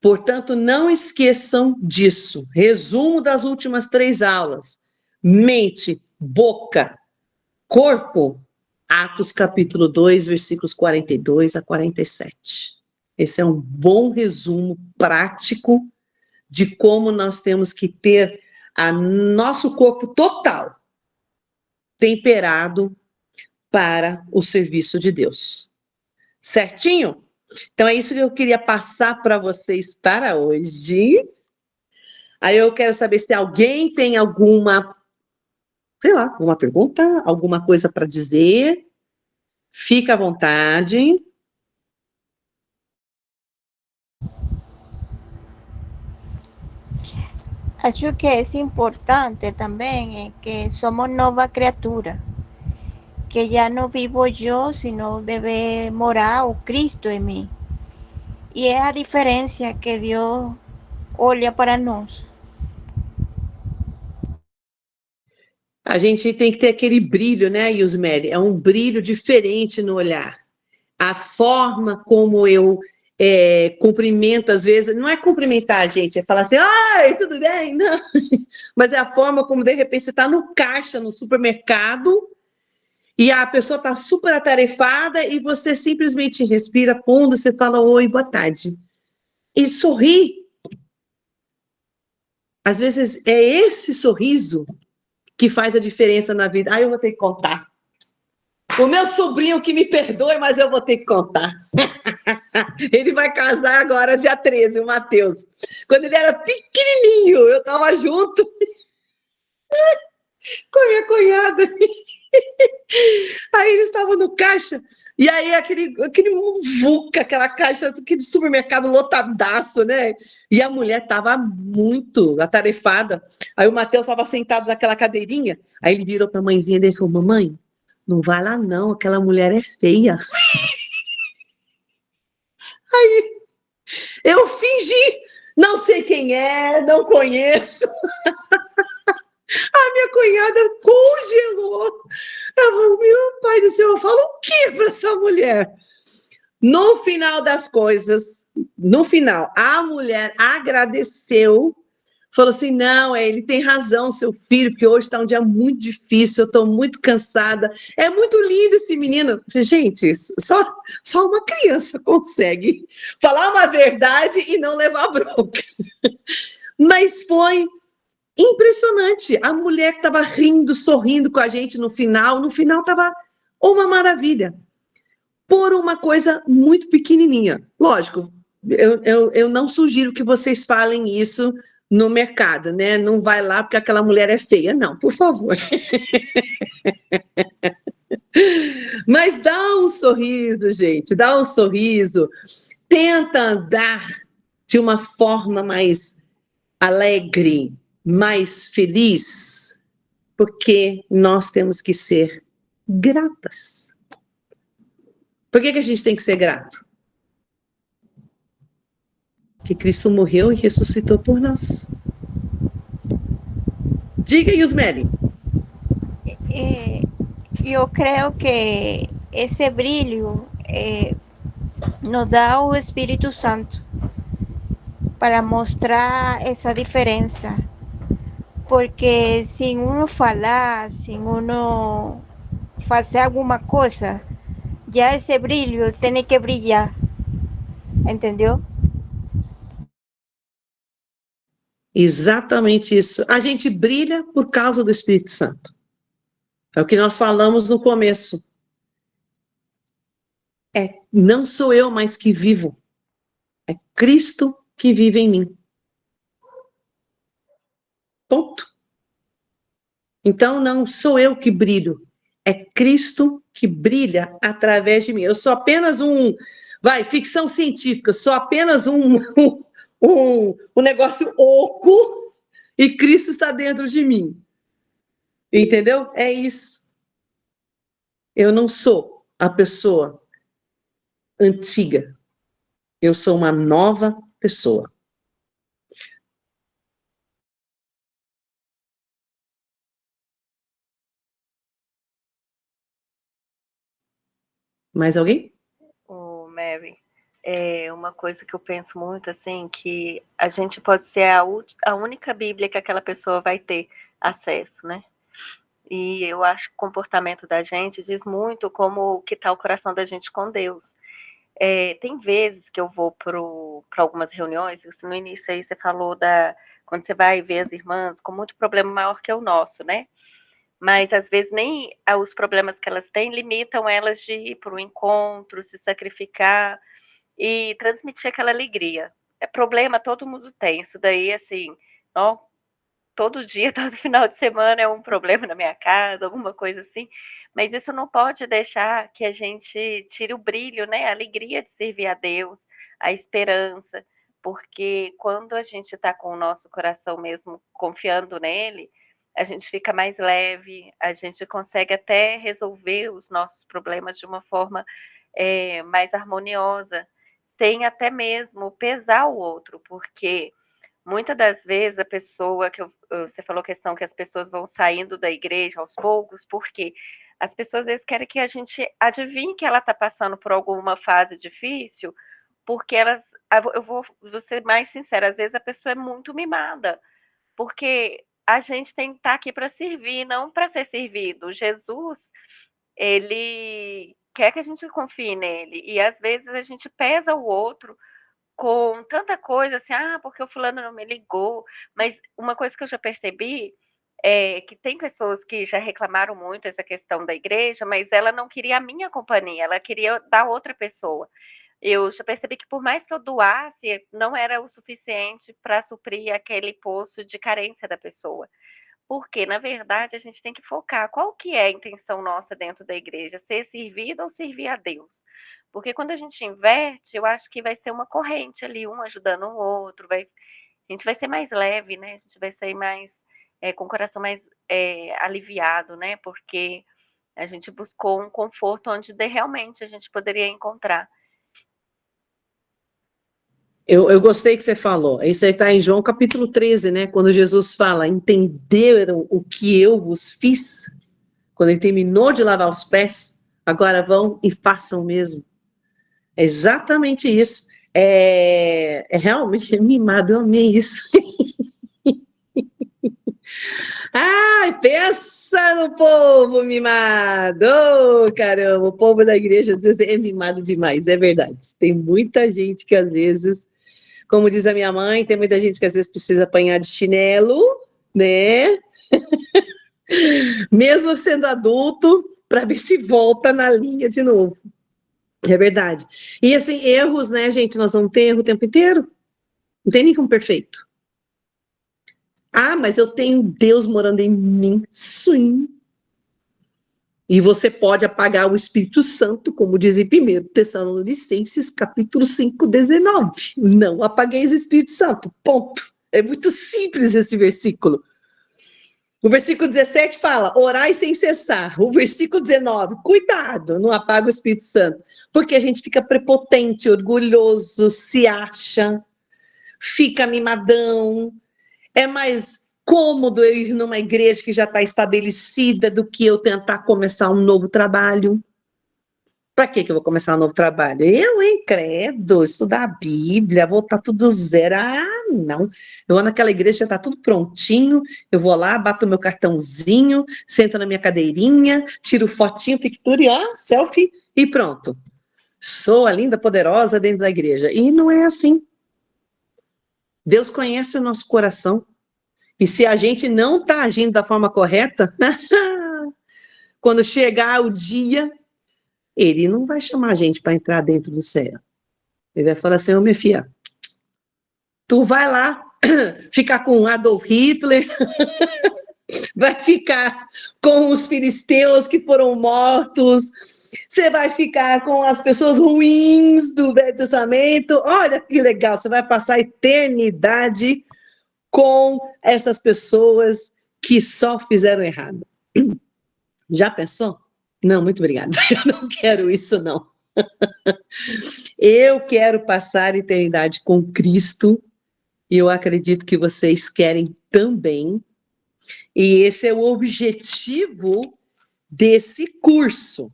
Portanto, não esqueçam disso. Resumo das últimas 3 aulas. Mente, boca, corpo. Atos capítulo 2, versículos 42 a 47. Esse é um bom resumo prático de como nós temos que ter nosso corpo total temperado para o serviço de Deus. Certinho? Então, é isso que eu queria passar para vocês para hoje. Aí eu quero saber se alguém tem alguma, sei lá, alguma pergunta, alguma coisa para dizer. Fica à vontade. Acho que es importante también que somos nueva criatura, que ya no vivo yo, sino debe morar o Cristo en mí. Y es a diferencia que Dios olha para nós. A gente tem que ter aquele brilho, né, Yusmeli? É um brilho diferente no olhar. A forma como eu cumprimento, às vezes, não é cumprimentar, gente, é falar assim, ai, tudo bem? Não. Mas é a forma como, de repente, você está no caixa, no supermercado, e a pessoa está super atarefada e você simplesmente respira fundo, você fala, oi, boa tarde. E sorri. Às vezes, é esse sorriso que faz a diferença na vida. Ah, eu vou ter que contar. O meu sobrinho que me perdoe, mas eu vou ter que contar. Ele vai casar agora, dia 13, o Matheus. Quando ele era pequenininho, eu estava junto com a minha cunhada. Aí eles estavam no caixa, e aí aquele muvuca, aquela caixa, aquele supermercado lotadaço, né? E a mulher estava muito atarefada. Aí o Matheus estava sentado naquela cadeirinha, aí ele virou para a mãezinha dele e falou, mamãe, não vai lá não, aquela mulher é feia. Eu fingi, não sei quem é, não conheço. A minha cunhada congelou. Ela falou, meu pai do céu, eu falo o quê para essa mulher? No final das coisas, no final, a mulher agradeceu, falou assim, não, ele tem razão, seu filho, porque hoje está um dia muito difícil, eu estou muito cansada. É muito lindo esse menino. Eu falei, gente, só uma criança consegue falar uma verdade e não levar bronca. Mas foi impressionante. A mulher estava rindo, sorrindo com a gente no final estava uma maravilha. Por uma coisa muito pequenininha. Lógico, eu não sugiro que vocês falem isso no mercado, né? Não vai lá porque aquela mulher é feia. Não, por favor. Mas dá um sorriso, gente, dá um sorriso. Tenta andar de uma forma mais alegre, mais feliz, porque nós temos que ser gratas. Por que a gente tem que ser grato? Que Cristo morreu e ressuscitou por nós. Diga, Yusmeli. Eu creio que esse brilho nos dá o Espírito Santo para mostrar essa diferença. Porque sem uno falar, sem uno fazer alguma coisa, já esse brilho tem que brilhar. Entendeu? Exatamente isso. A gente brilha por causa do Espírito Santo. É o que nós falamos no começo. Não sou eu mais que vivo. É Cristo que vive em mim. Ponto. Então, não sou eu que brilho. É Cristo que brilha através de mim. Eu sou apenas ficção científica, eu sou apenas um negócio oco e Cristo está dentro de mim. Entendeu? É isso. Eu não sou a pessoa antiga. Eu sou uma nova pessoa. Mais alguém? Ô, Mary, é uma coisa que eu penso muito, assim, que a gente pode ser a única Bíblia que aquela pessoa vai ter acesso, né? E eu acho que o comportamento da gente diz muito como que está o coração da gente com Deus. Tem vezes que eu vou para algumas reuniões, no início aí você falou quando você vai ver as irmãs com muito problema maior que o nosso, né? Mas às vezes nem os problemas que elas têm limitam elas de ir para o encontro, se sacrificar e transmitir aquela alegria. Problema todo mundo tem, isso daí, assim, ó, todo dia, todo final de semana é um problema na minha casa, alguma coisa assim, mas isso não pode deixar que a gente tire o brilho, né, a alegria de servir a Deus, a esperança, porque quando a gente está com o nosso coração mesmo confiando nele, a gente fica mais leve, a gente consegue até resolver os nossos problemas de uma forma mais harmoniosa, sem até mesmo pesar o outro, porque muitas das vezes a pessoa você falou questão que as pessoas vão saindo da igreja aos poucos, porque as pessoas às vezes querem que a gente adivinhe que ela está passando por alguma fase difícil, porque eu vou ser mais sincera, às vezes a pessoa é muito mimada, porque a gente tem que estar aqui para servir, não para ser servido. Jesus, ele quer que a gente confie nele, e às vezes a gente pesa o outro com tanta coisa assim, porque o fulano não me ligou, mas uma coisa que eu já percebi é que tem pessoas que já reclamaram muito essa questão da igreja, mas ela não queria a minha companhia, ela queria da outra pessoa. Eu já percebi que por mais que eu doasse, não era o suficiente para suprir aquele poço de carência da pessoa. Porque, na verdade, a gente tem que focar qual que é a intenção nossa dentro da igreja, ser servido ou servir a Deus. Porque quando a gente inverte, eu acho que vai ser uma corrente ali, um ajudando o outro, a gente vai ser mais leve, né? A gente vai sair mais com o coração mais aliviado, né? Porque a gente buscou um conforto onde realmente a gente poderia encontrar. Eu gostei que você falou. Isso aí está em João capítulo 13, né? Quando Jesus fala, entenderam o que eu vos fiz? Quando ele terminou de lavar os pés, agora vão e façam o mesmo. É exatamente isso. Realmente mimado, eu amei isso. Ai, pensa no povo mimado! Oh, caramba, o povo da igreja às vezes é mimado demais, é verdade. Tem muita gente que às vezes, como diz a minha mãe, tem muita gente que às vezes precisa apanhar de chinelo, né? Mesmo sendo adulto, para ver se volta na linha de novo. É verdade. E assim, erros, né, gente? Nós vamos ter erro o tempo inteiro. Não tem ninguém perfeito. Mas eu tenho Deus morando em mim. Sim. E você pode apagar o Espírito Santo, como diz em 1 Tessalonicenses, capítulo 5, 19. Não apagueis o Espírito Santo. Ponto. É muito simples esse versículo. O versículo 17 fala, orai sem cessar. O versículo 19, cuidado, não apaga o Espírito Santo. Porque a gente fica prepotente, orgulhoso, se acha, fica mimadão. É mais cômodo eu ir numa igreja que já está estabelecida do que eu tentar começar um novo trabalho. Para que eu vou começar um novo trabalho? Eu, hein, credo, estudar a Bíblia, voltar tudo do zero. Não. Eu vou naquela igreja, já está tudo prontinho, eu vou lá, bato meu cartãozinho, sento na minha cadeirinha, tiro fotinho, picture, selfie e pronto. Sou a linda, poderosa dentro da igreja. E não é assim. Deus conhece o nosso coração. E se a gente não está agindo da forma correta, quando chegar o dia, ele não vai chamar a gente para entrar dentro do céu. Ele vai falar assim, minha filha, tu vai lá ficar com Adolf Hitler, vai ficar com os filisteus que foram mortos, você vai ficar com as pessoas ruins do Velho Testamento, olha que legal, você vai passar a eternidade com essas pessoas que só fizeram errado. Já pensou? Não, muito obrigada. Eu não quero isso, não. Eu quero passar a eternidade com Cristo e eu acredito que vocês querem também. E esse é o objetivo desse curso.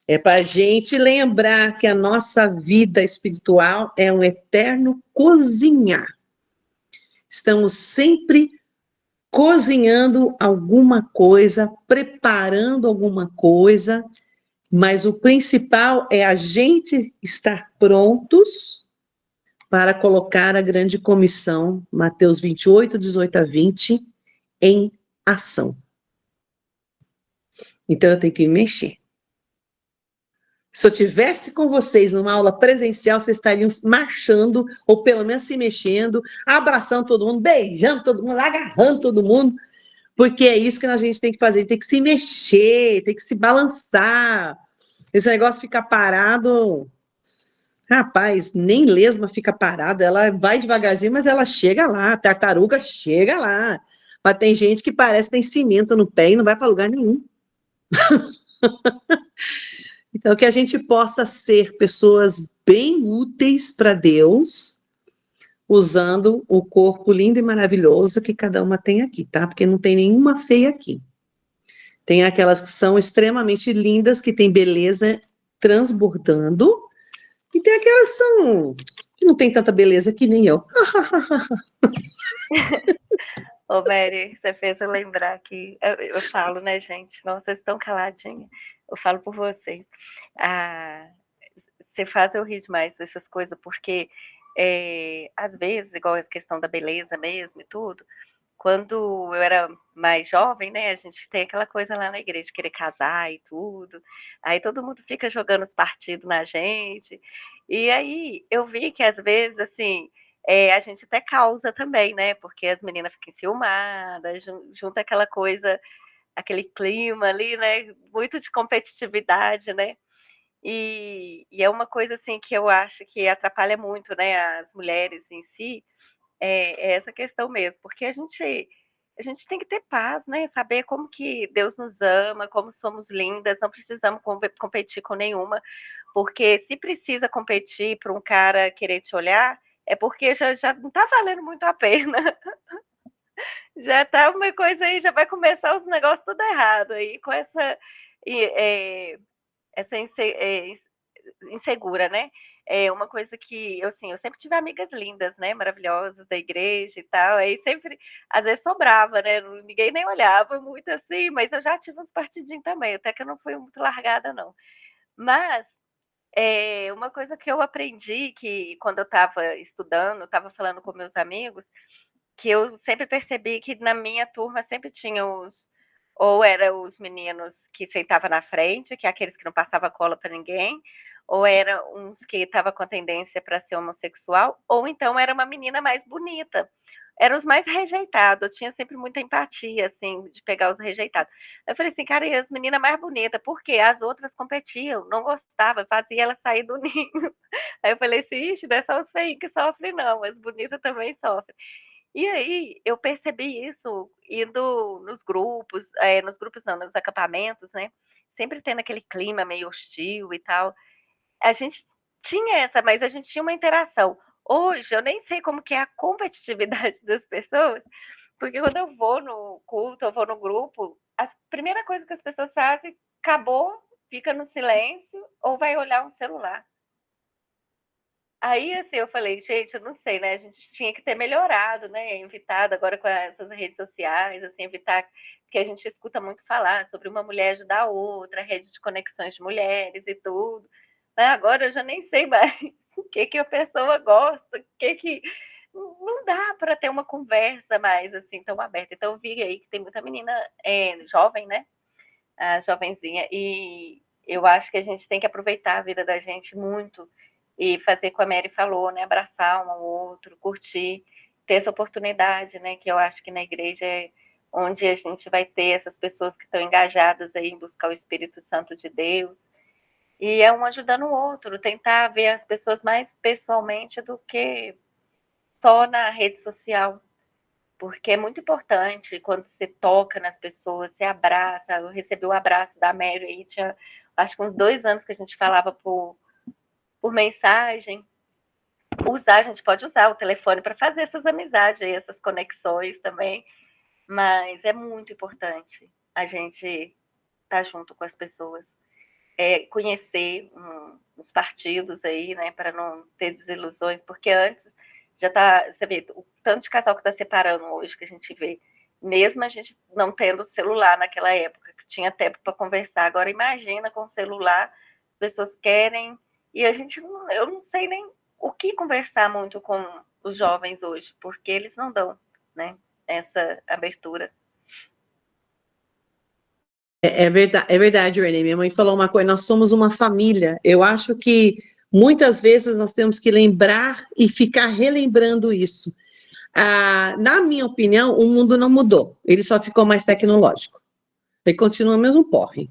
É para a gente lembrar que a nossa vida espiritual é um eterno cozinhar. Estamos sempre cozinhando alguma coisa, preparando alguma coisa, mas o principal é a gente estar prontos para colocar a grande comissão, Mateus 28, 18 a 20, em ação. Então eu tenho que me mexer. Se eu tivesse com vocês numa aula presencial, vocês estariam marchando, ou pelo menos se mexendo, abraçando todo mundo, beijando todo mundo, agarrando todo mundo, porque é isso que a gente tem que fazer, tem que se mexer, tem que se balançar. Esse negócio ficar parado, rapaz, nem lesma fica parada, ela vai devagarzinho, mas ela chega lá, a tartaruga chega lá. Mas tem gente que parece que tem cimento no pé e não vai para lugar nenhum. Então, que a gente possa ser pessoas bem úteis para Deus, usando o corpo lindo e maravilhoso que cada uma tem aqui, tá? Porque não tem nenhuma feia aqui. Tem aquelas que são extremamente lindas, que tem beleza transbordando, e tem aquelas que não tem tanta beleza que nem eu. Ô, Mary, você fez eu lembrar que eu falo, né, gente? Nossa, vocês estão caladinhas. Eu falo por vocês. Você faz eu rir demais dessas coisas, porque às vezes, igual a questão da beleza mesmo e tudo, quando eu era mais jovem, né, a gente tem aquela coisa lá na igreja, querer casar e tudo, aí todo mundo fica jogando os partidos na gente, e aí eu vi que às vezes, assim, a gente até causa também, né, porque as meninas ficam enciumadas, junta aquela coisa, aquele clima ali, né, muito de competitividade, né, e é uma coisa, assim, que eu acho que atrapalha muito, né, as mulheres em si, é essa questão mesmo, porque a gente tem que ter paz, né? Saber como que Deus nos ama, como somos lindas, não precisamos competir com nenhuma, porque se precisa competir para um cara querer te olhar, é porque já não está valendo muito a pena. Já tá uma coisa aí, já vai começar os negócios tudo errado aí, com essa insegura, né? É uma coisa que eu sempre tive amigas lindas, né, maravilhosas da igreja e tal, aí sempre, às vezes sobrava, né, ninguém nem olhava muito assim, mas eu já tive uns partidinhos também, até que eu não fui muito largada não. Mas uma coisa que eu aprendi, que quando eu estava estudando, estava falando com meus amigos, que eu sempre percebi que na minha turma sempre tinha ou eram os meninos que sentavam na frente, que é aqueles que não passavam cola para ninguém, ou eram uns que estavam com a tendência para ser homossexual, ou então era uma menina mais bonita. Eram os mais rejeitados, eu tinha sempre muita empatia, assim, de pegar os rejeitados. Eu falei assim, cara, e as meninas mais bonitas, por quê? As outras competiam, não gostava, fazia ela sair do ninho. Aí eu falei assim, ixi, não é só os feios que sofrem, não, as bonitas também sofrem. E aí eu percebi isso indo nos grupos não, nos acampamentos, né? Sempre tendo aquele clima meio hostil e tal. A gente tinha mas a gente tinha uma interação. Hoje eu nem sei como que é a competitividade das pessoas, porque quando eu vou no culto, eu vou no grupo, a primeira coisa que as pessoas fazem, acabou, fica no silêncio ou vai olhar um celular. Aí, assim, eu falei, gente, eu não sei, né? A gente tinha que ter melhorado, né? Evitado agora com essas redes sociais, assim, evitar que a gente escuta muito falar sobre uma mulher ajudar a outra, rede de conexões de mulheres e tudo. Mas agora eu já nem sei mais o que a pessoa gosta, o que não dá para ter uma conversa mais assim tão aberta. Então eu vi aí que tem muita menina jovem, né? A jovenzinha, e eu acho que a gente tem que aproveitar a vida da gente muito e fazer como a Mary falou, né, abraçar um ao outro, curtir, ter essa oportunidade, né, que eu acho que na igreja é onde a gente vai ter essas pessoas que estão engajadas aí em buscar o Espírito Santo de Deus, e é um ajudando o outro, tentar ver as pessoas mais pessoalmente do que só na rede social, porque é muito importante quando você toca nas pessoas, você abraça. Eu recebi o abraço da Mary aí, tinha acho que uns 2 anos que a gente falava por mensagem. A gente pode usar o telefone para fazer essas amizades, essas conexões também, mas é muito importante a gente estar junto com as pessoas, conhecer os partidos aí, né, para não ter desilusões, porque antes já tá, você vê, o tanto de casal que está separando hoje, que a gente vê, mesmo a gente não tendo celular naquela época, que tinha tempo para conversar, agora imagina com o celular, as pessoas querem, e eu não sei nem o que conversar muito com os jovens hoje, porque eles não dão, né, essa abertura. É verdade, Renê. Minha mãe falou uma coisa, nós somos uma família. Eu acho que muitas vezes nós temos que lembrar e ficar relembrando isso. Na minha opinião, o mundo não mudou, ele só ficou mais tecnológico. Ele continua o mesmo porre.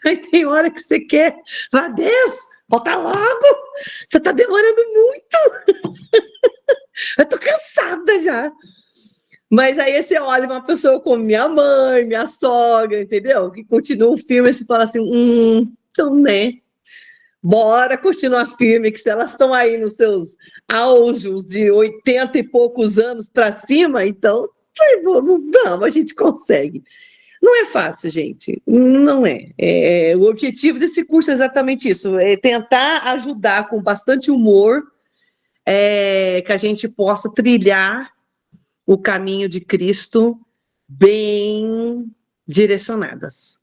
Aí tem hora que você quer, fala, Deus, volta logo, você está demorando muito. Eu tô cansada já. Mas aí você olha uma pessoa como minha mãe, minha sogra, entendeu? Que continua o filme e você fala assim, então, né? Bora continuar firme, que se elas estão aí nos seus auges de 80 e poucos anos para cima, então vamos, a gente consegue. Não é fácil, gente, não é. O objetivo desse curso é exatamente isso, é tentar ajudar com bastante humor, que a gente possa trilhar o caminho de Cristo bem direcionadas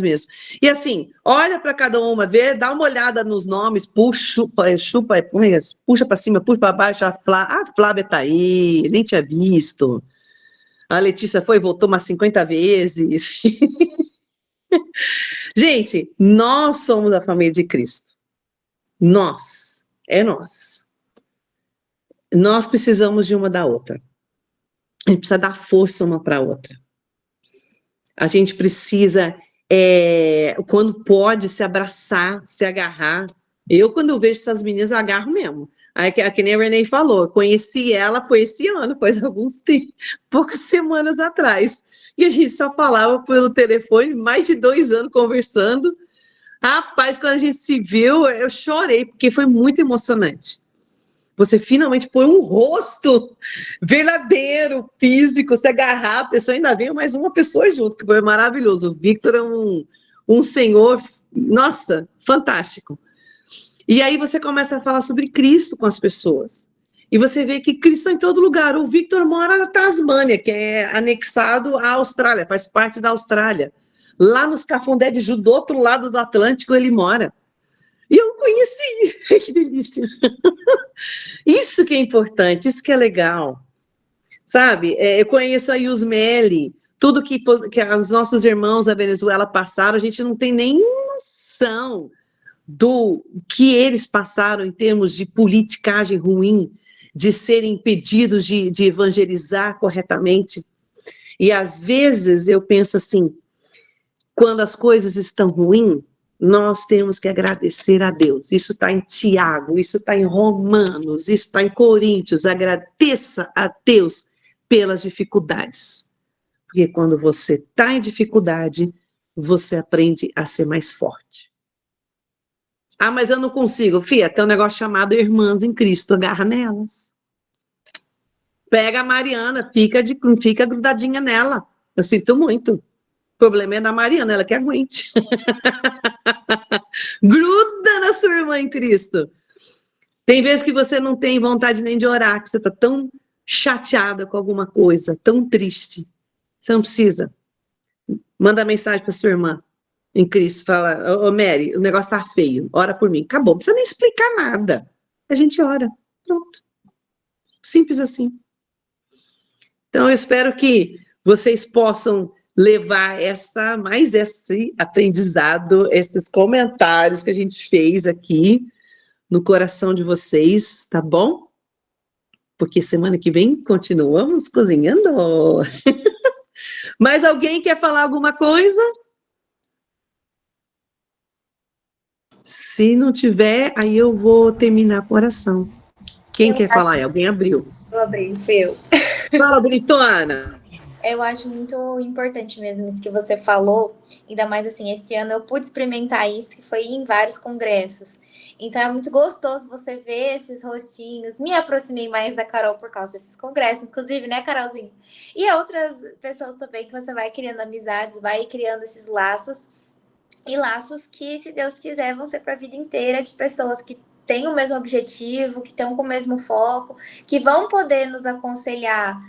mesmo. E assim, olha para cada uma, dá uma olhada nos nomes, puxa para cima, puxa para baixo, a Flávia está aí, nem tinha visto. A Letícia foi e voltou umas 50 vezes. Gente, nós somos a família de Cristo. Nós. Nós precisamos de uma da outra. A gente precisa dar força uma para a outra. A gente precisa, quando pode, se abraçar, se agarrar. Quando eu vejo essas meninas, eu agarro mesmo. Aí, que nem a Renee falou, conheci ela, foi esse ano, faz poucas semanas atrás. E a gente só falava pelo telefone, mais de 2 anos conversando. Rapaz, quando a gente se viu, eu chorei, porque foi muito emocionante. Você finalmente põe um rosto verdadeiro, físico, se agarrar, a pessoa ainda veio mais uma pessoa junto, que foi maravilhoso. O Victor é um senhor, nossa, fantástico. E aí você começa a falar sobre Cristo com as pessoas. E você vê que Cristo está em todo lugar. O Victor mora na Tasmânia, que é anexado à Austrália, faz parte da Austrália. Lá nos Cafundé de Ju, do outro lado do Atlântico, ele mora. E eu conheci, que delícia. Isso que é importante, isso que é legal. Sabe, eu conheço a Yusmeli, tudo que os nossos irmãos da Venezuela passaram, a gente não tem nem noção do que eles passaram em termos de politicagem ruim, de serem impedidos de evangelizar corretamente. E às vezes eu penso assim, quando as coisas estão ruins, nós temos que agradecer a Deus. Isso está em Tiago, isso está em Romanos, isso está em Coríntios. Agradeça a Deus pelas dificuldades. Porque quando você está em dificuldade, você aprende a ser mais forte. Mas eu não consigo. Fia, tem um negócio chamado Irmãs em Cristo, agarra nelas. Pega a Mariana, fica grudadinha nela. Eu sinto muito. O problema é da Mariana, ela que aguente. Gruda na sua irmã em Cristo. Tem vezes que você não tem vontade nem de orar, que você está tão chateada com alguma coisa, tão triste. Você não precisa. Manda mensagem para sua irmã em Cristo, fala, ô Mary, o negócio tá feio, ora por mim. Acabou, não precisa nem explicar nada. A gente ora, pronto. Simples assim. Então, eu espero que vocês possam levar esse aprendizado, esses comentários que a gente fez aqui no coração de vocês, tá bom? Porque semana que vem continuamos cozinhando. Mais alguém quer falar alguma coisa? Se não tiver, aí eu vou terminar com oração. Quem quer falar? Alguém abriu. Eu abri, fui eu. Fala, bonitona. Eu acho muito importante mesmo isso que você falou, ainda mais assim, esse ano eu pude experimentar isso, que foi em vários congressos. Então é muito gostoso você ver esses rostinhos. Me aproximei mais da Carol por causa desses congressos, inclusive, né, Carolzinha? E outras pessoas também que você vai criando amizades, vai criando esses laços. E laços que, se Deus quiser, vão ser para a vida inteira, de pessoas que têm o mesmo objetivo, que estão com o mesmo foco, que vão poder nos aconselhar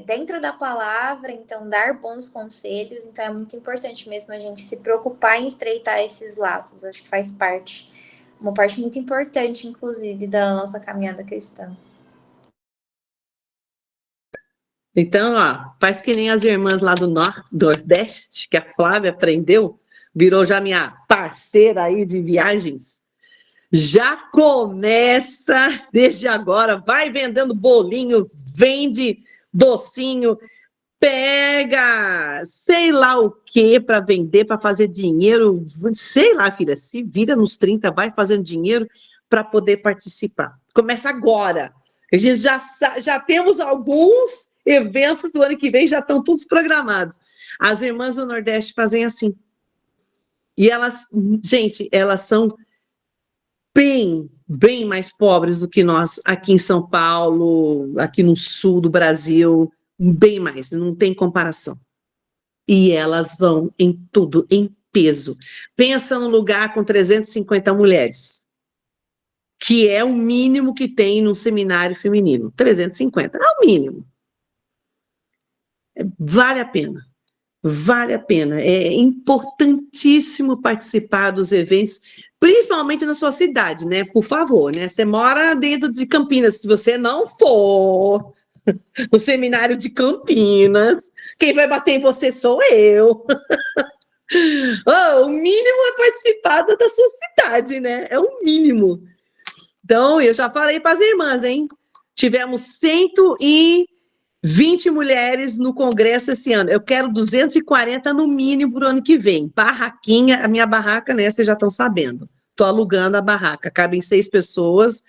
dentro da palavra, então dar bons conselhos. Então é muito importante mesmo a gente se preocupar em estreitar esses laços. Eu acho que faz parte, uma parte muito importante, inclusive, da nossa caminhada cristã. Então, faz que nem as irmãs lá do Nordeste, que a Flávia aprendeu, virou já minha parceira aí de viagens. Já começa desde agora, vai vendendo bolinho, vende docinho, pega sei lá o que para vender, para fazer dinheiro, sei lá, filha, se vira nos 30, vai fazendo dinheiro para poder participar. Começa agora. A gente já temos alguns eventos do ano que vem, já estão todos programados. As irmãs do Nordeste fazem assim. E elas, gente, elas são bem mais pobres do que nós aqui em São Paulo, aqui no sul do Brasil, bem mais, não tem comparação. E elas vão em tudo, em peso. Pensa num lugar com 350 mulheres, que é o mínimo que tem num seminário feminino. 350, é o mínimo. Vale a pena. Vale a pena. É importantíssimo participar dos eventos, principalmente na sua cidade, né? Por favor, né? Você mora dentro de Campinas. Se você não for no seminário de Campinas, quem vai bater em você sou eu. O mínimo é participar da sua cidade, né? É o mínimo. Então, eu já falei para as irmãs, hein? Tivemos 120 mulheres no congresso esse ano. Eu quero 240 no mínimo para o ano que vem. Barraquinha, a minha barraca, né? Vocês já estão sabendo. Estou alugando a barraca. Cabem 6 pessoas.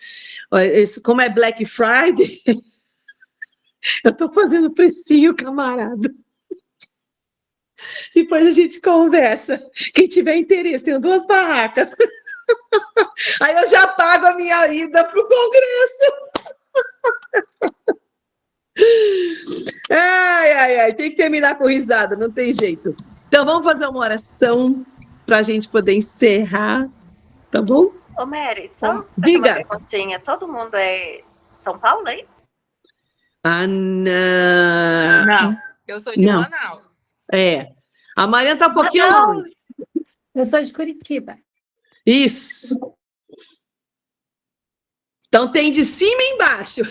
Como é Black Friday, eu estou fazendo precinho, camarada. Depois a gente conversa. Quem tiver interesse, tenho 2 barracas. Aí eu já pago a minha ida para o congresso. Ai, tem que terminar com risada, não tem jeito. Então vamos fazer uma oração para a gente poder encerrar, tá bom? Ô, Mary, só Diga. uma perguntinha. Todo mundo é São Paulo, hein? Não, eu sou de Manaus. A Mariana tá um pouquinho longe. Eu sou de Curitiba. Isso. Então tem de cima e embaixo.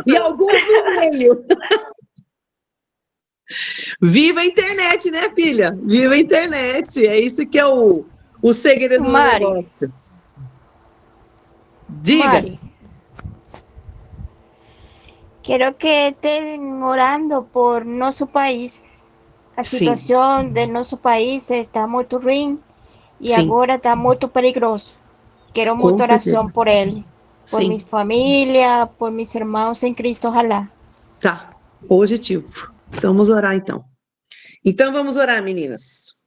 e alguns no meio. Viva a internet, né, filha? Viva a internet. É isso que é o segredo do negócio. Diga. Mari, quero que estén orando por nosso país. A situação do nosso país está muito ruim e agora está muito perigoso. Quero muita oração por ele, por minha família, por meus irmãos em Cristo, ojalá. Tá, positivo. Então vamos orar então. Então vamos orar, meninas.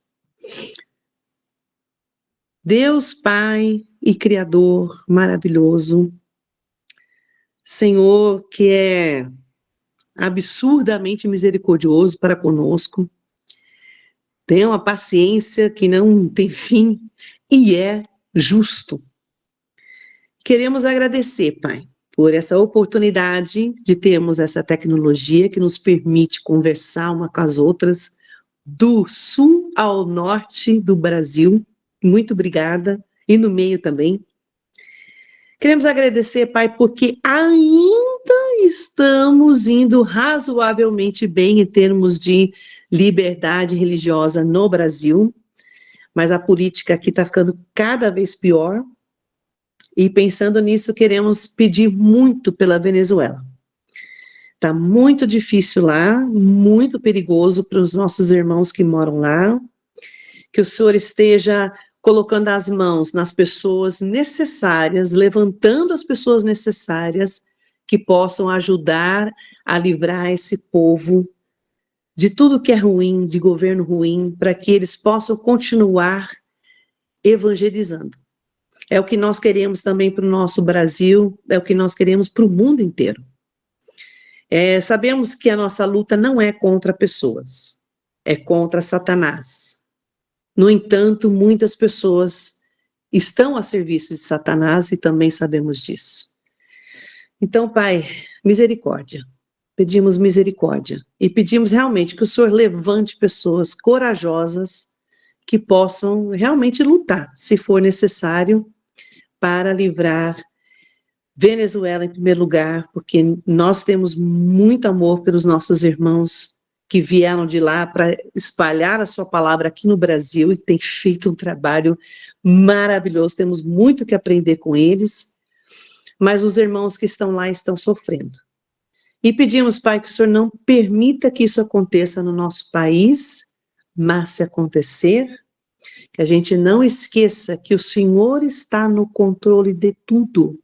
Deus, Pai e Criador maravilhoso, Senhor que é absurdamente misericordioso para conosco, tem uma paciência que não tem fim e é justo. Queremos agradecer, Pai, por essa oportunidade de termos essa tecnologia que nos permite conversar uma com as outras, do sul ao norte do Brasil. Muito obrigada. E no meio também. Queremos agradecer, Pai, porque ainda estamos indo razoavelmente bem em termos de liberdade religiosa no Brasil, mas a política aqui está ficando cada vez pior. E pensando nisso, queremos pedir muito pela Venezuela. Está muito difícil lá, muito perigoso para os nossos irmãos que moram lá. Que o Senhor esteja colocando as mãos nas pessoas necessárias, levantando as pessoas necessárias que possam ajudar a livrar esse povo de tudo que é ruim, de governo ruim, para que eles possam continuar evangelizando. É o que nós queremos também para o nosso Brasil, é o que nós queremos para o mundo inteiro. Sabemos que a nossa luta não é contra pessoas, é contra Satanás. No entanto, muitas pessoas estão a serviço de Satanás e também sabemos disso. Então, Pai, misericórdia. Pedimos misericórdia e pedimos realmente que o Senhor levante pessoas corajosas que possam realmente lutar, se for necessário, para livrar Venezuela em primeiro lugar, porque nós temos muito amor pelos nossos irmãos que vieram de lá para espalhar a sua palavra aqui no Brasil e têm feito um trabalho maravilhoso, temos muito que aprender com eles, mas os irmãos que estão lá estão sofrendo. E pedimos, Pai, que o Senhor não permita que isso aconteça no nosso país, mas se acontecer, que a gente não esqueça que o Senhor está no controle de tudo.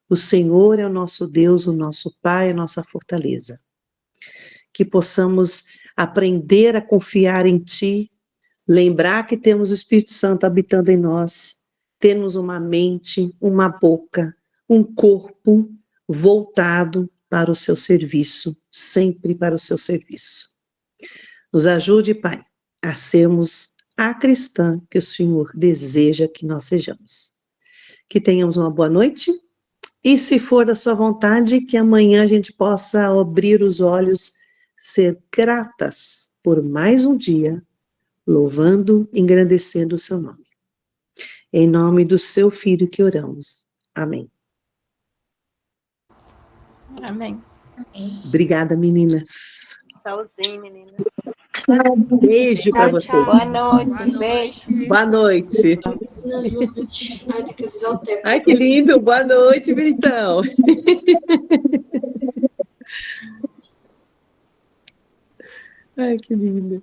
O Senhor é o nosso Deus, o nosso Pai, a nossa fortaleza. Que possamos aprender a confiar em Ti, Lembrar que temos o Espírito Santo habitando em nós, temos uma mente, uma boca, um corpo voltado para o seu serviço, sempre para o seu serviço. Nos ajude, Pai, a sermos a cristã que o Senhor deseja que nós sejamos. Que tenhamos uma boa noite e, se for da sua vontade, que amanhã a gente possa abrir os olhos, ser gratas por mais um dia, louvando e engrandecendo o seu nome. Em nome do seu Filho que oramos. Amém. Amém. Obrigada, meninas. Tchauzinho, menina. Beijo para Tchau, vocês. tchau. Boa noite, beijo. Boa noite. Ai, tem que avisar o Teco. Ai, que lindo. Boa noite, Militão. Ai, que lindo.